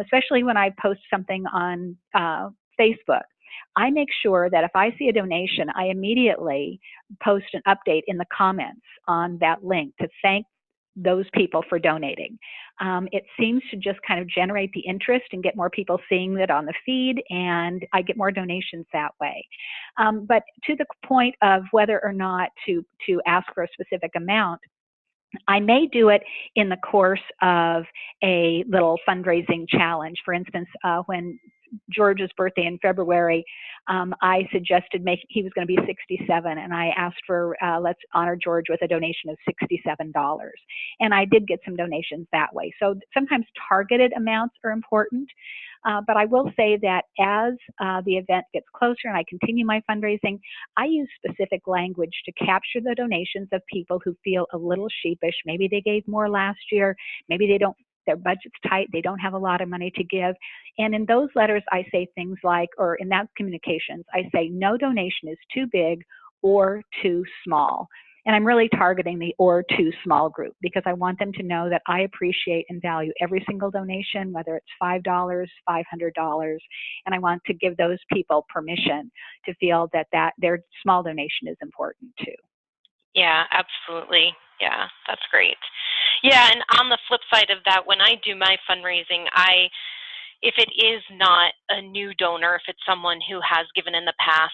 especially when I post something on Facebook, I make sure that if I see a donation, I immediately post an update in the comments on that link to thank those people for donating. It seems to just kind of generate the interest and get more people seeing it on the feed, and I get more donations that way. But to the point of whether or not to ask for a specific amount, I may do it in the course of a little fundraising challenge. For instance, when George's birthday in February, I suggested he was going to be 67, and I asked for let's honor George with a donation of $67. And I did get some donations that way. So sometimes targeted amounts are important. But I will say that as the event gets closer and I continue my fundraising, I use specific language to capture the donations of people who feel a little sheepish. Maybe they gave more last year. Maybe their budget's tight. They don't have a lot of money to give. And in those letters, I say things like, or in that communications, I say no donation is too big or too small. And I'm really targeting the or too small group because I want them to know that I appreciate and value every single donation, whether it's $5, $500, and I want to give those people permission to feel that their small donation is important too. Yeah, absolutely. Yeah, that's great. Yeah, and on the flip side of that, when I do my fundraising, if it is not a new donor, if it's someone who has given in the past,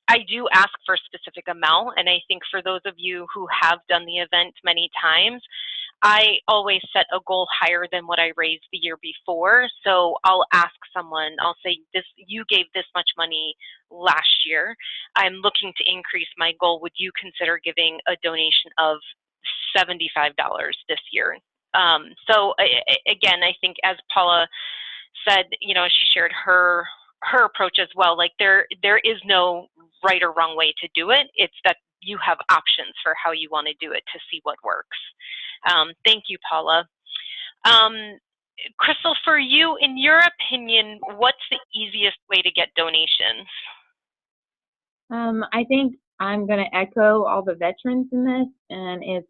I do ask for a specific amount. And I think for those of you who have done the event many times, I always set a goal higher than what I raised the year before. So I'll ask someone, I'll say, you gave this much money last year. I'm looking to increase my goal. Would you consider giving a donation of $75 this year? So again, I think as Paula said, she shared her approach as well. Like there is no right or wrong way to do it. It's that you have options for how you want to do it to see what works. Thank you, Paula. Crystal, for you, in your opinion, what's the easiest way to get donations? I think I'm going to echo all the veterans in this, and it's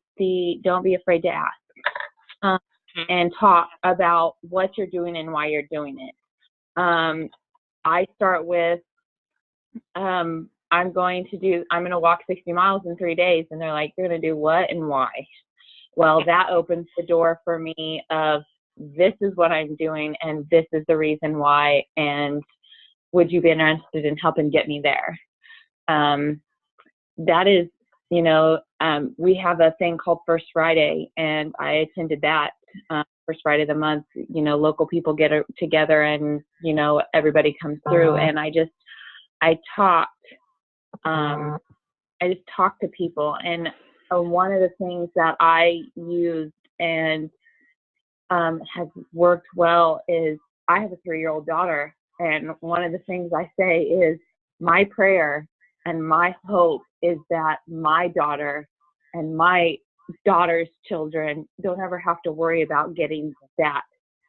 don't be afraid to ask. And talk about what you're doing and why you're doing it. I start with I'm going to walk 60 miles in 3 days. And they're like, you're going to do what and why? Well, that opens the door for me of, this is what I'm doing and this is the reason why. And would you be interested in helping get me there? That is, we have a thing called First Friday, and I attended that First Friday of the month. Local people get together and, everybody comes through. And I just talked to people. And one of the things that I used and has worked well is, I have a 3-year-old daughter. And one of the things I say is, my prayer and my hope is that my daughter and my daughter's children don't ever have to worry about getting that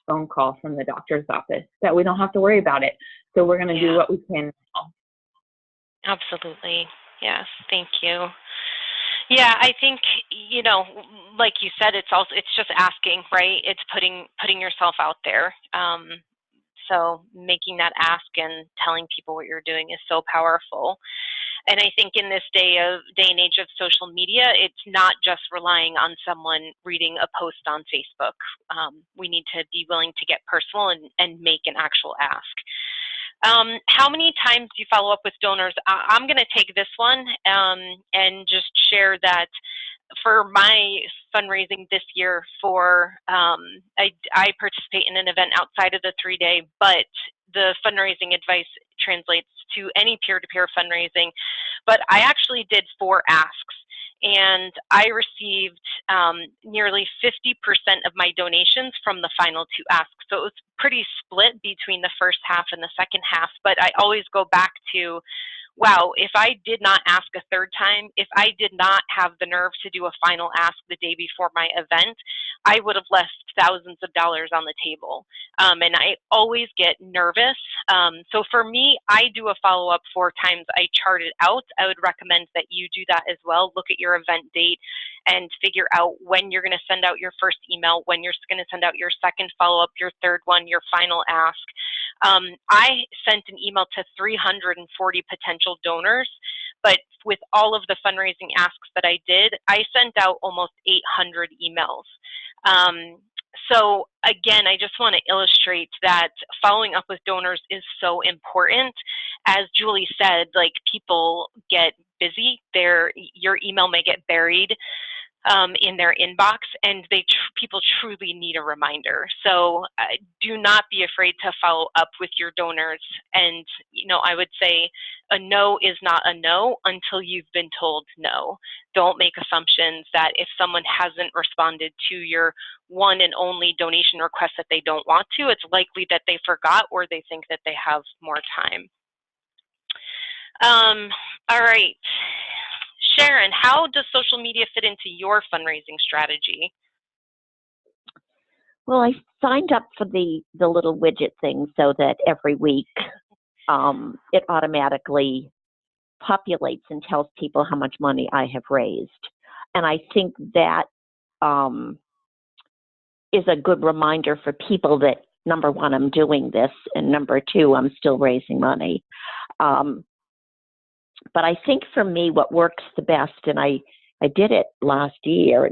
phone call from the doctor's office, that we don't have to worry about it. So we're going to do what we can now. Absolutely. Yes. Thank you. Yeah, I think, like you said, it's just asking, right? It's putting yourself out there. So making that ask and telling people what you're doing is so powerful. And I think in this day and age of social media, it's not just relying on someone reading a post on Facebook. We need to be willing to get personal and make an actual ask. How many times do you follow up with donors? I'm going to take this one and just share that for my fundraising this year I participate in an event outside of the 3-day, but the fundraising advice translates to any peer-to-peer fundraising. But I actually did 4 asks, and I received nearly 50% of my donations from the final 2 asks. So it was pretty split between the first half and the second half. But I always go back to, wow, if I did not ask a third time, if I did not have the nerve to do a final ask the day before my event, I would have left thousands of dollars on the table. And I always get nervous. So for me, I do a follow-up 4 times. I chart it out. I would recommend that you do that as well. Look at your event date and figure out when you're going to send out your first email, when you're going to send out your second follow-up, your third one, your final ask. I sent an email to 340 potential donors, but with all of the fundraising asks that I did, I sent out almost 800 emails. So again, I just want to illustrate that following up with donors is so important. As Julie said, like, people get busy. Your email may get buried in their inbox, and people truly need a reminder. So do not be afraid to follow up with your donors. And, I would say a no is not a no until you've been told no. Don't make assumptions that if someone hasn't responded to your one and only donation request that they don't want to, it's likely that they forgot or they think that they have more time. All right. Sharon, how does social media fit into your fundraising strategy? Well, I signed up for the little widget thing so that every week it automatically populates and tells people how much money I have raised. And I think that is a good reminder for people that, number one, I'm doing this, and number two, I'm still raising money. But I think for me, what works the best, and I did it last year,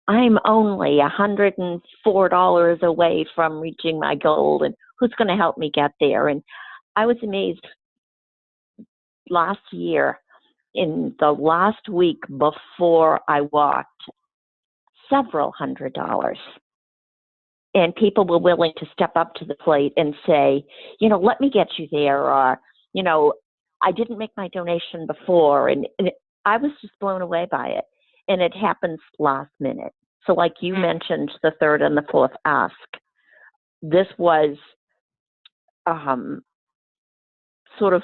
I'm only $104 away from reaching my goal, and who's going to help me get there? And I was amazed last year, in the last week before I walked, several $100s. And people were willing to step up to the plate and say, let me get you there, or, I didn't make my donation before. And I was just blown away by it. And it happens last minute. So like you mentioned, the third and the fourth ask, this was sort of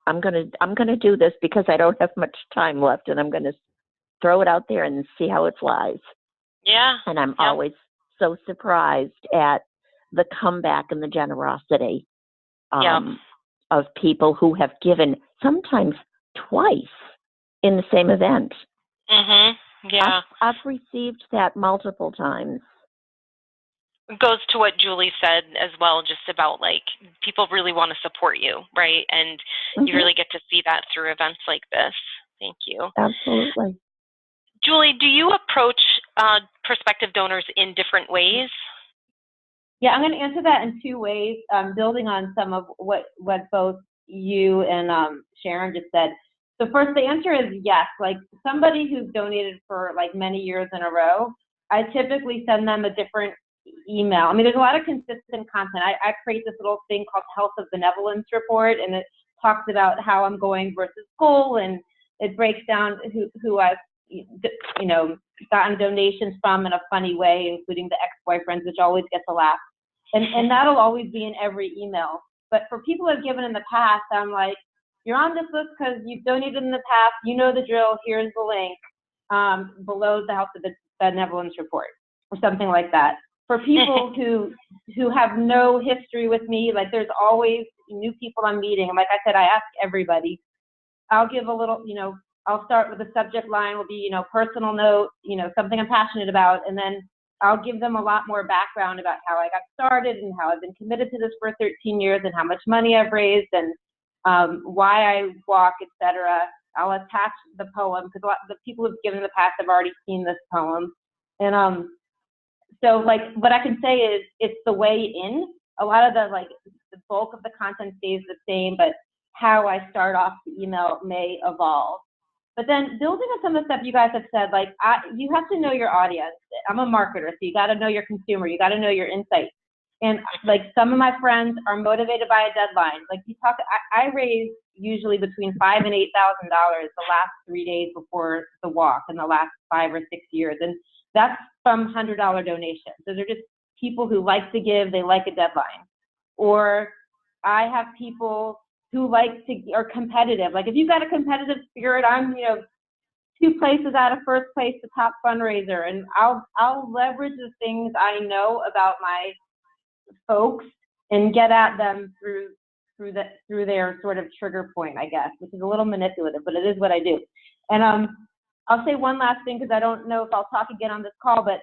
I'm gonna do this because I don't have much time left, and I'm gonna throw it out there and see how it flies. Yeah. And I'm always so surprised at the comeback and the generosity of people who have given, sometimes twice in the same event. Mm-hmm. Yeah. I've received that multiple times. goes to what Julie said as well, just about like people really want to support you, right? And you really get to see that through events like this. Thank you. Absolutely. Julie, do you approach prospective donors in different ways? Yeah, I'm going to answer that in two ways, building on some of what both you and Sharon just said. So first, the answer is yes. Like somebody who's donated for like many years in a row, I typically send them a different email. I mean, there's a lot of consistent content. I create this little thing called Health of Benevolence Report, and it talks about how I'm going versus goal, and it breaks down who I've gotten donations from in a funny way, including the ex-boyfriends, which always gets a laugh. And that'll always be in every email. But for people who have given in the past, I'm like, you're on this list because you've donated in the past. You know the drill. Here's the link below the Health of the Benevolence Report or something like that. For people who have no history with me, like there's always new people I'm meeting. And like I said, I ask everybody. I'll give a little, I'll start with the subject line will be, personal note, something I'm passionate about. And then I'll give them a lot more background about how I got started and how I've been committed to this for 13 years and how much money I've raised and why I walk, etc. I'll attach the poem because a lot of the people who've given in the past have already seen this poem. And so like what I can say is it's the way in. A lot of the bulk of the content stays the same, but how I start off the email may evolve. But then building on some of the stuff you guys have said, you have to know your audience. I'm a marketer, so you got to know your consumer. You got to know your insights. And some of my friends are motivated by a deadline. I raise usually between $5,000 and $8,000 the last 3 days before the walk in the last 5 or 6 years, and that's from $100 donations. Those are just people who like to give. They like a deadline. Or I have people who are competitive. Like if you've got a competitive spirit, I'm 2 places out of first place to top fundraiser, and I'll leverage the things I know about my folks and get at them through their sort of trigger point, I guess, which is a little manipulative, but it is what I do. And I'll say one last thing because I don't know if I'll talk again on this call, but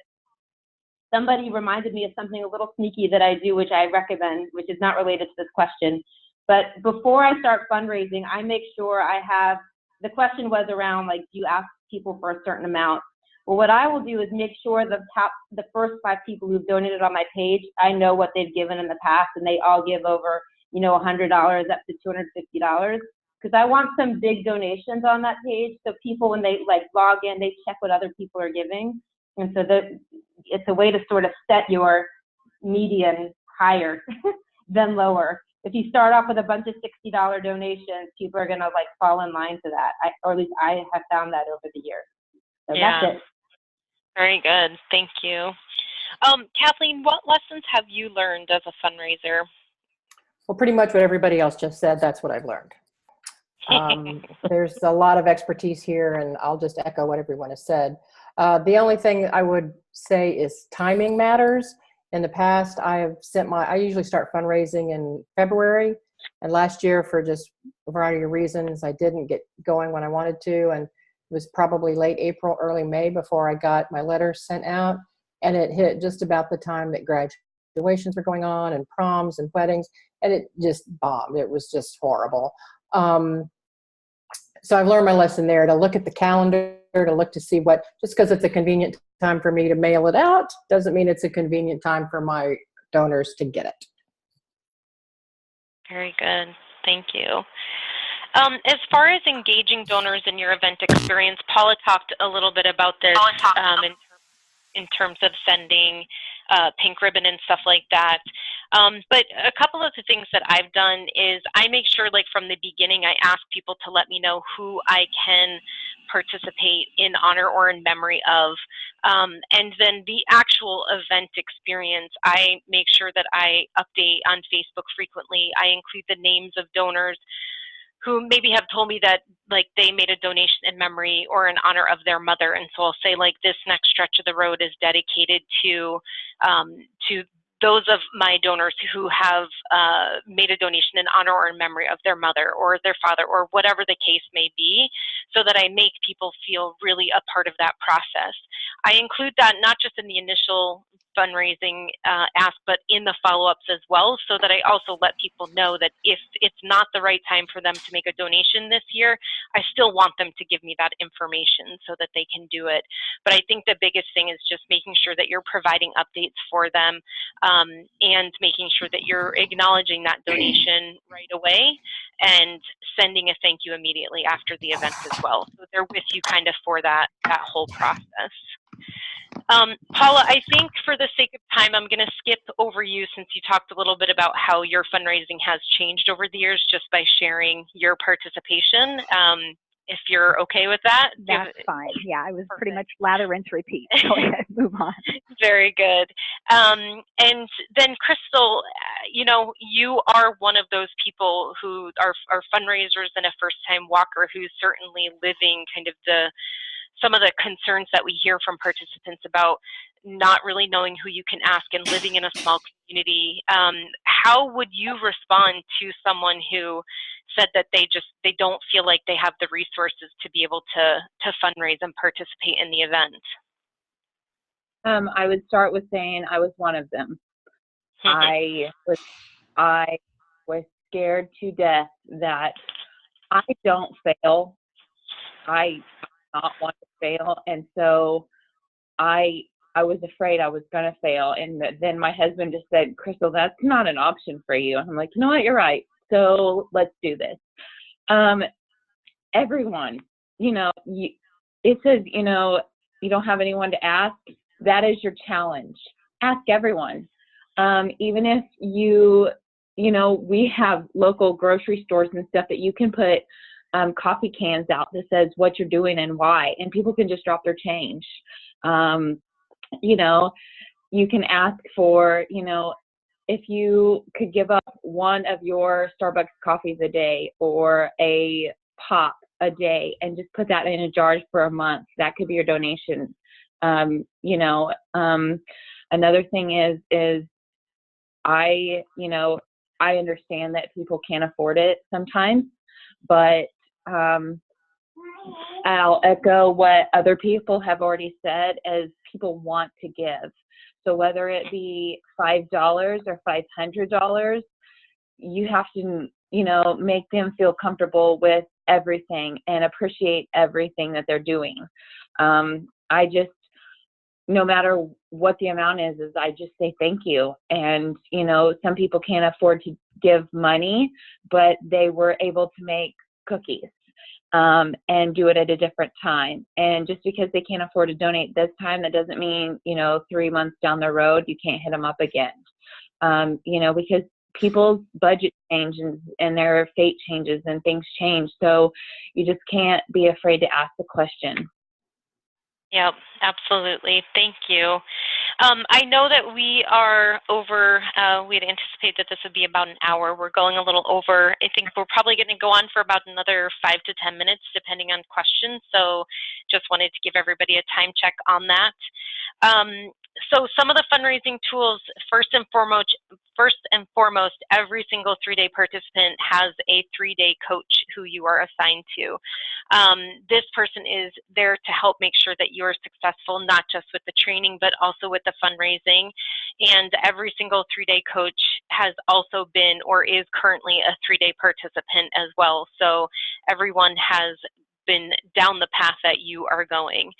somebody reminded me of something a little sneaky that I do, which I recommend, which is not related to this question. But before I start fundraising, I make sure the question was around, do you ask people for a certain amount? Well, what I will do is make sure the first 5 people who've donated on my page, I know what they've given in the past, and they all give over, $100 up to $250. Because I want some big donations on that page, so people, when they log in, they check what other people are giving. And so it's a way to sort of set your median higher than lower. If you start off with a bunch of $60 donations, people are going to fall in line to that. Or at least I have found that over the years. So yeah. That's it. Very good. Thank you. Kathleen, what lessons have you learned as a fundraiser? Well, pretty much what everybody else just said, that's what I've learned. There's a lot of expertise here, and I'll just echo what everyone has said. The only thing I would say is timing matters. In the past, I usually start fundraising in February, and last year, for just a variety of reasons, I didn't get going when I wanted to, and it was probably late April, early May before I got my letter sent out, and it hit just about the time that graduations were going on and proms and weddings, and it just bombed. It was just horrible. So I've learned my lesson there, to look at the calendar, to look to see just because it's a convenient time for me to mail it out, doesn't mean it's a convenient time for my donors to get it. Very good. Thank you. As far as engaging donors in your event experience, Paula talked a little bit about this in terms of sending pink ribbon and stuff like that. But a couple of the things that I've done is I make sure, from the beginning, I ask people to let me know who I can participate in honor or in memory of. And then the actual event experience, I make sure that I update on Facebook frequently. I include the names of donors who maybe have told me that they made a donation in memory or in honor of their mother. And so I'll say this next stretch of the road is dedicated to those of my donors who have made a donation in honor or in memory of their mother or their father or whatever the case may be, so that I make people feel really a part of that process. I include that not just in the initial fundraising ask, but in the follow-ups as well, so that I also let people know that if it's not the right time for them to make a donation this year, I still want them to give me that information so that they can do it. But I think the biggest thing is just making sure that you're providing updates for them, and making sure that you're acknowledging that donation right away and sending a thank you immediately after the event as well. So they're with you kind of for that whole process. Paula, I think for the sake of time, I'm going to skip over you since you talked a little bit about how your fundraising has changed over the years just by sharing your participation. If you're okay with that. That's fine. Yeah, I was pretty much lather, rinse, repeat. Go ahead, move on. Very good. And then Crystal, you know, you are one of those people who are fundraisers and a first-time walker who's certainly living kind of some of the concerns that we hear from participants about not really knowing who you can ask and living in a small community. How would you respond to someone who said that they don't feel like they have the resources to be able to fundraise and participate in the event? I would start with saying I was one of them. I was scared to death that I don't fail. I do not want to fail, and so I was afraid I was going to fail. And then my husband just said, "Crystal, that's not an option for you." And I'm like, "You know what? You're right. So let's do this." Everyone, you know, it says, you know, you don't have anyone to ask. That is your challenge. Ask everyone. Even if you know, we have local grocery stores and stuff that you can put coffee cans out that says what you're doing and why, and people can just drop their change. You know, you can ask for, you know, if you could give up one of your Starbucks coffees a day or a pop a day and just put that in a jar for a month, that could be your donation. You know, another thing is you know, I understand that people can't afford it sometimes, but I'll echo what other people have already said, as people want to give. So whether it be $5 or $500, you have to, you know, make them feel comfortable with everything and appreciate everything that they're doing. I just, no matter what the amount is I just say thank you. And, you know, some people can't afford to give money, but they were able to make cookies and do it at a different time. And just because they can't afford to donate this time, that doesn't mean, you know, 3 months down the road, you can't hit them up again. You know, because people's budget changes and their fate changes and things change. So you just can't be afraid to ask the question. Yep, absolutely. Thank you. I know that we are over, we had anticipated that this would be about an hour. We're going a little over. I think we're probably going to go on for about another 5 to 10 minutes, depending on questions. So just wanted to give everybody a time check on that. So some of the fundraising tools, first and foremost, every single 3-day participant has a 3-day coach who you are assigned to. This person is there to help make sure that you are successful, not just with the training, but also with the fundraising. And every single 3-day coach has also been or is currently a 3-day participant as well. So everyone has been down the path that you are going.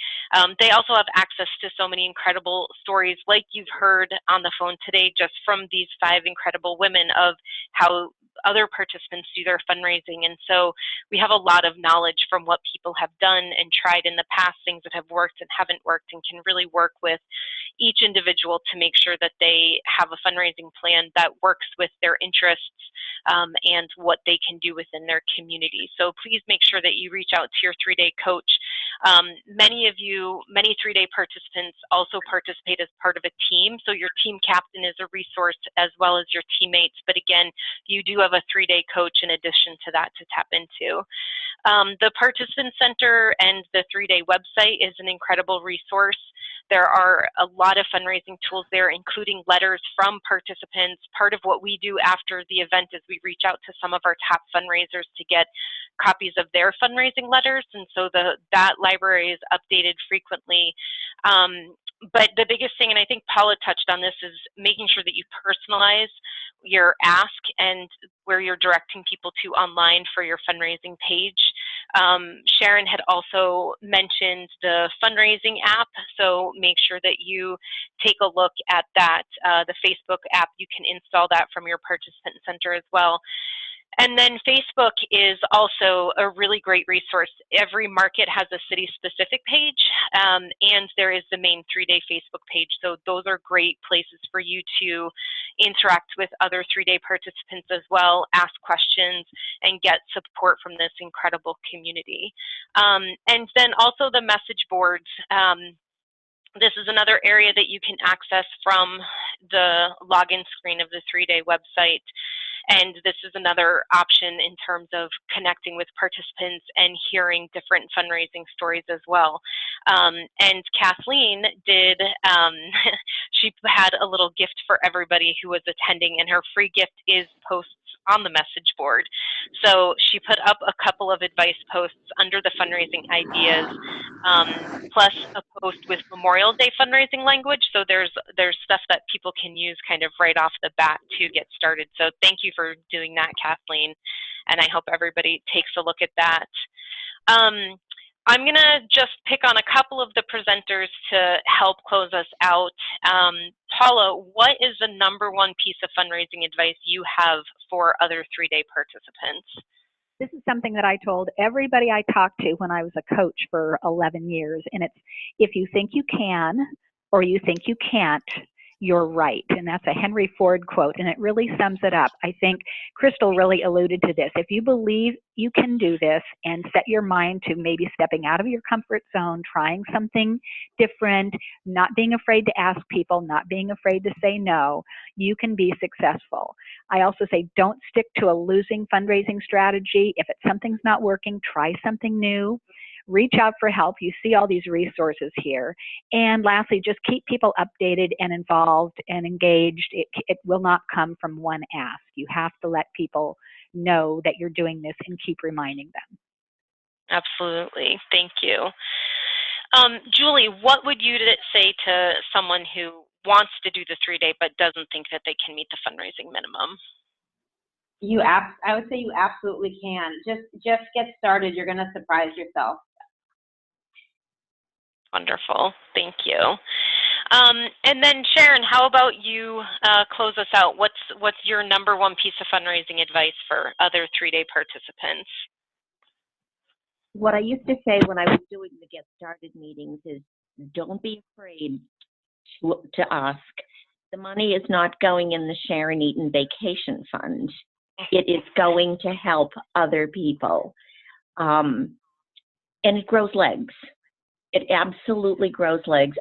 They also have access to so many incredible stories like you've heard on the phone today, just from these 5 incredible women of how other participants do their fundraising. And so we have a lot of knowledge from what people have done and tried in the past, things that have worked and haven't worked, and can really work with each individual to make sure that they have a fundraising plan that works with their interests and what they can do within their community. So please make sure that you reach out to your 3-day coach. Many 3-day participants also participate as part of a team. So your team captain is a resource as well as your teammates. But again, you do have a 3-day coach in addition to that to tap into. The Participant Center and the 3-day website is an incredible resource. There are a lot of fundraising tools there, including letters from participants. Part of what we do after the event is we reach out to some of our top fundraisers to get copies of their fundraising letters, and so that library is updated frequently. But the biggest thing, and I think Paula touched on this, is making sure that you personalize your ask and where you're directing people to online for your fundraising page. Sharon had also mentioned the fundraising app, so make sure that you take a look at that. The Facebook app, you can install that from your participant center as well. And then Facebook is also a really great resource. Every market has a city-specific page, and there is the main 3-day Facebook page. So those are great places for you to interact with other 3-day participants as well, ask questions, and get support from this incredible community. And then also the message boards. This is another area that you can access from the login screen of the 3-day website. And this is another option in terms of connecting with participants and hearing different fundraising stories as well. And Kathleen did, she had a little gift for everybody who was attending, and her free gift is posts on the message board. So she put up a couple of advice posts under the fundraising ideas, plus a post with Memorial Day fundraising language. So there's stuff that people can use kind of right off the bat to get started. So thank you for doing that, Kathleen. And I hope everybody takes a look at that. I'm going to just pick on a couple of the presenters to help close us out. Paula, what is the #1 piece of fundraising advice you have for other 3-day participants? This is something that I told everybody I talked to when I was a coach for 11 years, and it's, if you think you can or you think you can't, you're right. And that's a Henry Ford quote, and it really sums it up. I think Crystal really alluded to this. If you believe you can do this and set your mind to maybe stepping out of your comfort zone, trying something different, not being afraid to ask people, not being afraid to say no, you can be successful. I also say don't stick to a losing fundraising strategy. If something's not working, try something new. Reach out for help. You see all these resources here. And lastly, just keep people updated and involved and engaged. It will not come from one ask. You have to let people know that you're doing this and keep reminding them. Absolutely. Thank you. Julie, what would you say to someone who wants to do the 3-day but doesn't think that they can meet the fundraising minimum? I would say you absolutely can. Just get started. You're going to surprise yourself. Wonderful. Thank you. And then Sharon, how about you close us out? What's your #1 piece of fundraising advice for other 3-day participants? What I used to say when I was doing the Get Started meetings is, don't be afraid to ask. The money is not going in the Sharon Eaton Vacation Fund. It is going to help other people. And it grows legs. It absolutely grows legs.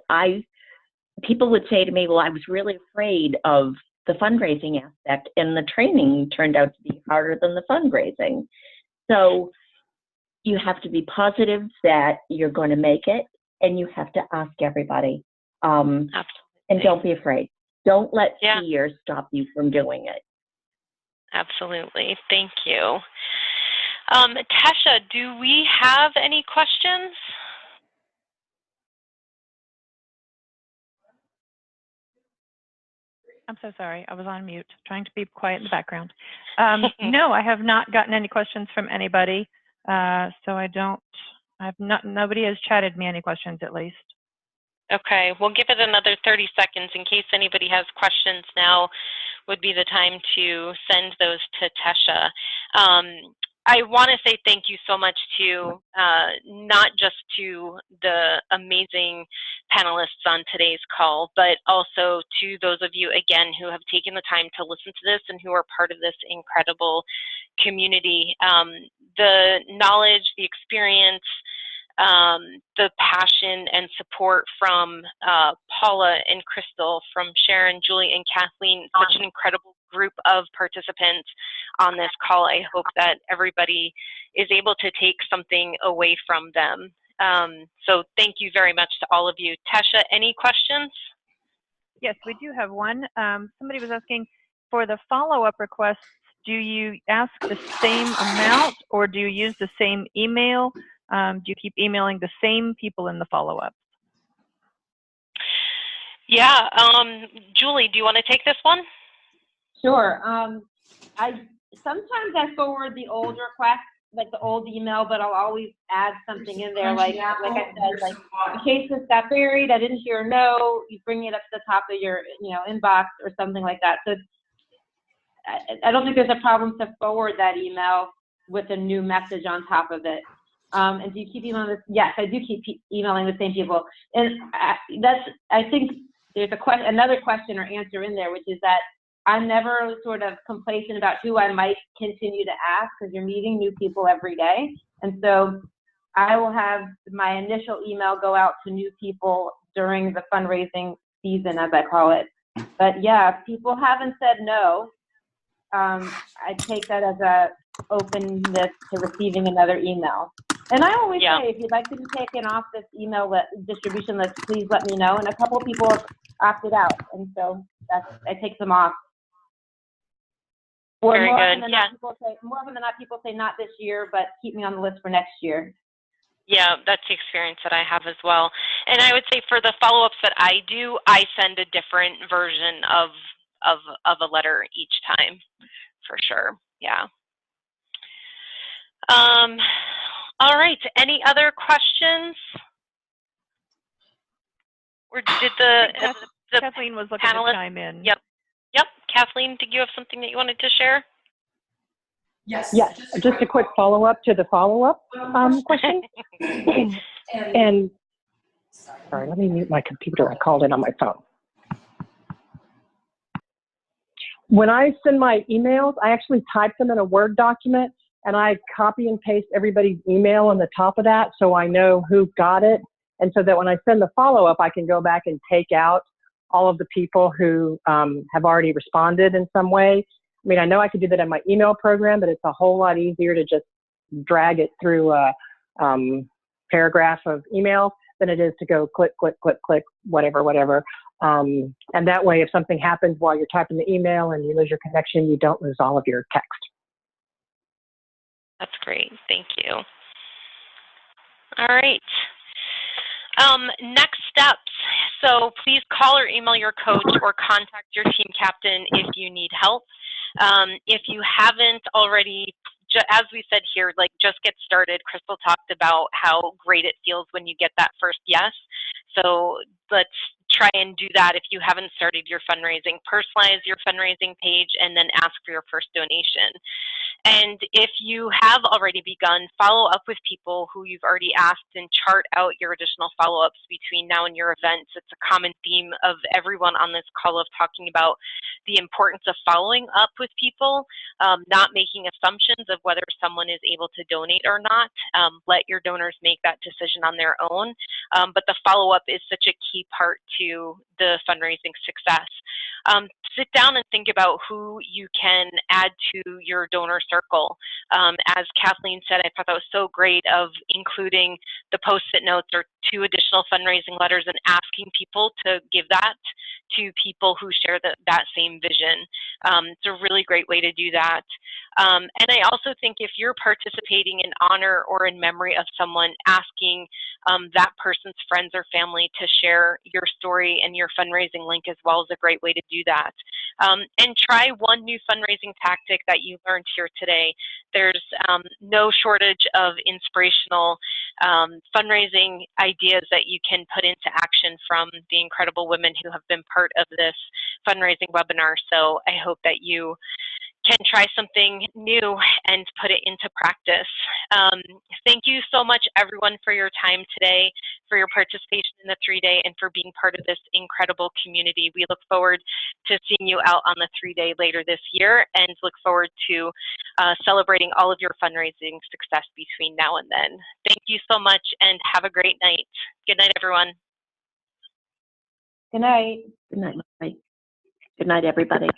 People would say to me, well, I was really afraid of the fundraising aspect, and the training turned out to be harder than the fundraising. So you have to be positive that you're going to make it, and you have to ask everybody. And don't be afraid. Don't let fear stop you from doing it. Absolutely. Thank you. Tasha, do we have any questions? I'm so sorry. I was on mute, trying to be quiet in the background. No, I have not gotten any questions from anybody. So nobody has chatted me any questions, at least. Okay, we'll give it another 30 seconds in case anybody has questions. Now would be the time to send those to Tasha. I want to say thank you so much to not just to the amazing panelists on today's call, but also to those of you, again, who have taken the time to listen to this and who are part of this incredible community. The knowledge, the experience, the passion and support from Paula and Crystal, from Sharon, Julie, and Kathleen, such an incredible group of participants on this call. I hope that everybody is able to take something away from them. So thank you very much to all of you. Tasha, any questions? Yes, we do have one. Somebody was asking, for the follow-up requests, do you ask the same amount, or do you use the same email? Do you keep emailing the same people in the follow-up? Yeah, Julie, do you want to take this one? Sure. Sometimes I forward the old request, like the old email, but I'll always add something in there, like I said, like in case this got buried, I didn't hear no, you bring it up to the top of your, inbox or something like that. So I don't think there's a problem to forward that email with a new message on top of it. And do you keep emailing this? Yes, I do keep emailing the same people. And I think there's another question or answer in there, which is that I'm never sort of complacent about who I might continue to ask, because you're meeting new people every day. And so I will have my initial email go out to new people during the fundraising season, as I call it. But yeah, if people haven't said no, I take that as a openness to receiving another email. And I always say, if you'd like to be taken off this email distribution list, please let me know. And a couple of people have opted out, and so I take them off. Or Very more good. more often than not, people say not this year, but keep me on the list for next year. Yeah, that's the experience that I have as well. And I would say for the follow-ups that I do, I send a different version of a letter each time, for sure. Yeah. All right. Any other questions? Or did the Kathleen was looking to chime in. Yep. Kathleen, did you have something that you wanted to share? Yes, just a quick follow-up to the follow-up question. And sorry, let me mute my computer. I called in on my phone. When I send my emails, I actually type them in a Word document, and I copy and paste everybody's email on the top of that so I know who got it. And so that when I send the follow-up, I can go back and take out all of the people who have already responded in some way. I mean, I know I could do that in my email program, but it's a whole lot easier to just drag it through a paragraph of email than it is to go click, click, click, click, whatever. And that way, if something happens while you're typing the email and you lose your connection, you don't lose all of your text. That's great. Thank you. All right. Next steps. So please call or email your coach or contact your team captain if you need help. If you haven't already, as we said here, just get started. Crystal talked about how great it feels when you get that first yes. So let's try and do that. If you haven't started your fundraising, personalize your fundraising page and then ask for your first donation. And if you have already begun, follow up with people who you've already asked and chart out your additional follow-ups between now and your events. It's a common theme of everyone on this call of talking about the importance of following up with people, not making assumptions of whether someone is able to donate or not. Let your donors make that decision on their own. But the follow-up is such a key part to the fundraising success. Sit down and think about who you can add to your donor circle. As Kathleen said, I thought that was so great of including the post-it notes or 2 additional fundraising letters and asking people to give that to people who share that same vision. It's a really great way to do that. And I also think if you're participating in honor or in memory of someone, asking that person's friends or family to share your story and your fundraising link as well is a great way to do that. And try one new fundraising tactic that you learned here today. There's no shortage of inspirational fundraising ideas that you can put into action from the incredible women who have been part of this fundraising webinar. So I hope that you can try something new and put it into practice. Thank you so much, everyone, for your time today, for your participation in the 3-day, and for being part of this incredible community. We look forward to seeing you out on the 3-day later this year, and look forward to celebrating all of your fundraising success between now and then. Thank you so much, and have a great night. Good night, everyone. Good night. Good night. Good night, everybody.